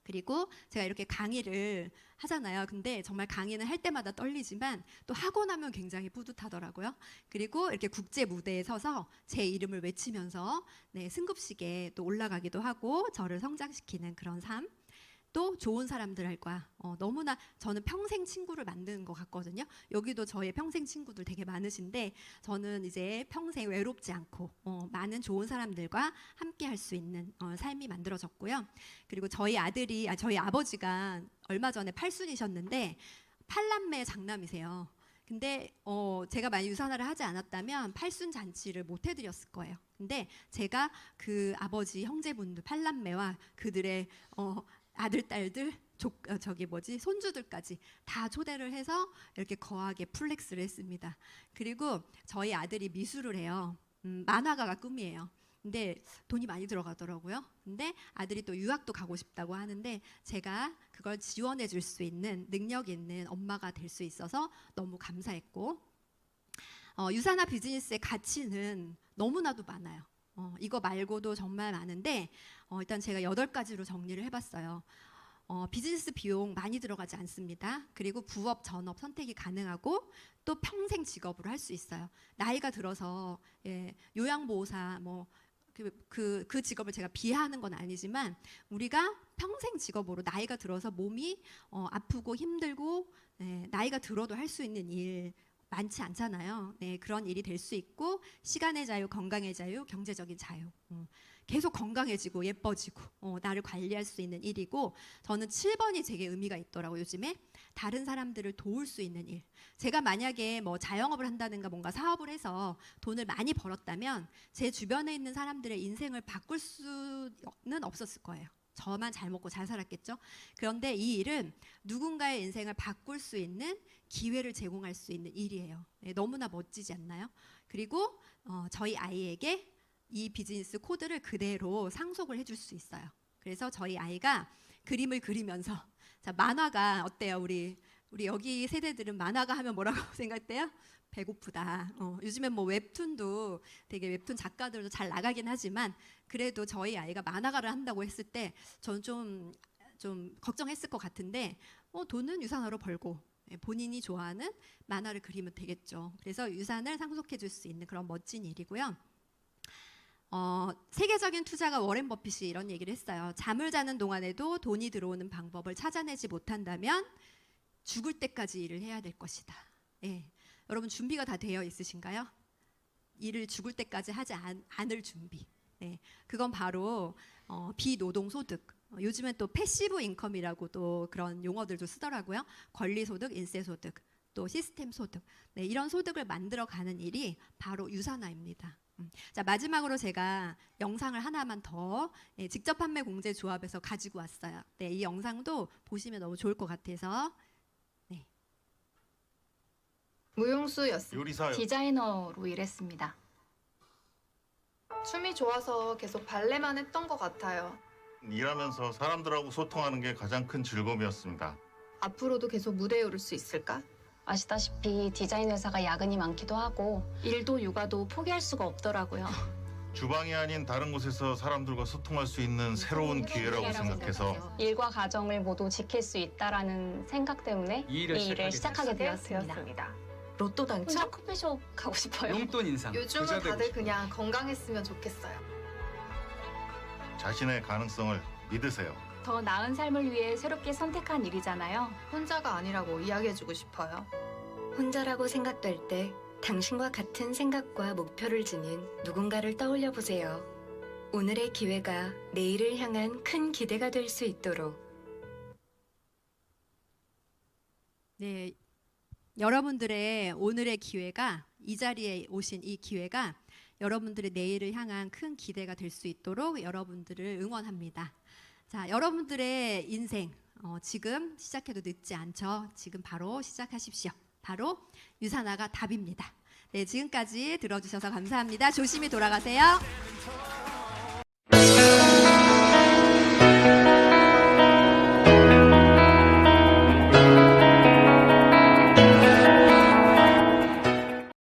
그리고 제가 이렇게 강의를 하잖아요. 근데 정말 강의는 할 때마다 떨리지만 또 하고 나면 굉장히 뿌듯하더라고요. 그리고 이렇게 국제 무대에 서서 제 이름을 외치면서 승급식에 또 올라가기도 하고 저를 성장시키는 그런 삶. 또 좋은 사람들과 너무나 저는 평생 친구를 만드는 것 같거든요. 여기도 저의 평생 친구들 되게 많으신데, 저는 이제 평생 외롭지 않고 많은 좋은 사람들과 함께 할 수 있는 삶이 만들어졌고요. 그리고 저희 아버지가 얼마 전에 팔순이셨는데 8남매 장남이세요. 근데 제가 만약 유산화를 하지 않았다면 팔순 잔치를 못 해드렸을 거예요. 근데 제가 그 아버지 형제분들 8남매와 그들의 아들, 딸들, 손주들까지 다 초대를 해서 이렇게 거하게 플렉스를 했습니다. 그리고 저희 아들이 미술을 해요. 만화가가 꿈이에요. 근데 돈이 많이 들어가더라고요. 근데 아들이 또 유학도 가고 싶다고 하는데 제가 그걸 지원해 줄 수 있는 능력 있는 엄마가 될 수 있어서 너무 감사했고, 유산화 비즈니스의 가치는 너무나도 많아요. 이거 말고도 정말 많은데 일단 제가 8가지로 정리를 해봤어요. 비즈니스 비용 많이 들어가지 않습니다. 그리고 부업, 전업 선택이 가능하고 또 평생 직업으로 할 수 있어요. 나이가 들어서 요양보호사 그 직업을 제가 비하하는 건 아니지만 우리가 평생 직업으로 나이가 들어서 몸이 아프고 힘들고 나이가 들어도 할 수 있는 일 많지 않잖아요. 그런 일이 될 수 있고, 시간의 자유, 건강의 자유, 경제적인 자유, 계속 건강해지고 예뻐지고 나를 관리할 수 있는 일이고, 저는 7번이 되게 의미가 있더라고요. 요즘에 다른 사람들을 도울 수 있는 일. 제가 만약에 자영업을 한다든가 뭔가 사업을 해서 돈을 많이 벌었다면 제 주변에 있는 사람들의 인생을 바꿀 수는 없었을 거예요. 저만 잘 먹고 잘 살았겠죠. 그런데 이 일은 누군가의 인생을 바꿀 수 있는 기회를 제공할 수 있는 일이에요. 너무나 멋지지 않나요? 그리고 저희 아이에게 이 비즈니스 코드를 그대로 상속을 해줄 수 있어요. 그래서 저희 아이가 그림을 그리면서, 자, 만화가 어때요? 우리 여기 세대들은 만화가 하면 뭐라고 생각돼요? 배고프다. 요즘엔 웹툰도 되게 웹툰 작가들도 잘 나가긴 하지만, 그래도 저희 아이가 만화가를 한다고 했을 때 저는 좀 걱정했을 것 같은데, 돈은 유산화로 벌고 본인이 좋아하는 만화를 그리면 되겠죠. 그래서 유산을 상속해 줄 수 있는 그런 멋진 일이고요. 세계적인 투자가 워렌 버핏이 이런 얘기를 했어요. 잠을 자는 동안에도 돈이 들어오는 방법을 찾아내지 못한다면 죽을 때까지 일을 해야 될 것이다. 여러분 준비가 다 되어 있으신가요? 일을 죽을 때까지 하지 않을 준비. 그건 바로 비노동 소득. 요즘엔 또 패시브 인컴이라고 또 그런 용어들도 쓰더라고요. 권리 소득, 인세 소득, 또 시스템 소득. 이런 소득을 만들어가는 일이 바로 유산화입니다. 자, 마지막으로 제가 영상을 하나만 더 직접 판매 공제 조합에서 가지고 왔어요. 이 영상도 보시면 너무 좋을 것 같아서. 무용수였습니다. 요리사요. 디자이너로 일했습니다. 춤이 좋아서 계속 발레만 했던 것 같아요. 일하면서 사람들하고 소통하는 게 가장 큰 즐거움이었습니다. 앞으로도 계속 무대에 오를 수 있을까? 아시다시피 디자인 회사가 야근이 많기도 하고 일도 육아도 포기할 수가 없더라고요. 주방이 아닌 다른 곳에서 사람들과 소통할 수 있는 새로운 기회라고 생각해서 일과 가정을 모두 지킬 수 있다라는 생각 때문에 이 일을 시작하게 되었습니다. 로또 당첨? 혼자 커피숍 가고 싶어요. 용돈 인상. 요즘은 다들 그냥 건강했으면 좋겠어요. 자신의 가능성을 믿으세요. 더 나은 삶을 위해 새롭게 선택한 일이잖아요. 혼자가 아니라고 이야기해주고 싶어요. 혼자라고 생각될 때 당신과 같은 생각과 목표를 지닌 누군가를 떠올려 보세요. 오늘의 기회가 내일을 향한 큰 기대가 될 수 있도록. 여러분들의 오늘의 기회가, 이 자리에 오신 이 기회가 여러분들의 내일을 향한 큰 기대가 될 수 있도록 여러분들을 응원합니다. 자, 여러분들의 인생 지금 시작해도 늦지 않죠. 지금 바로 시작하십시오. 바로 유산화가 답입니다. 네, 지금까지 들어주셔서 감사합니다. 조심히 돌아가세요.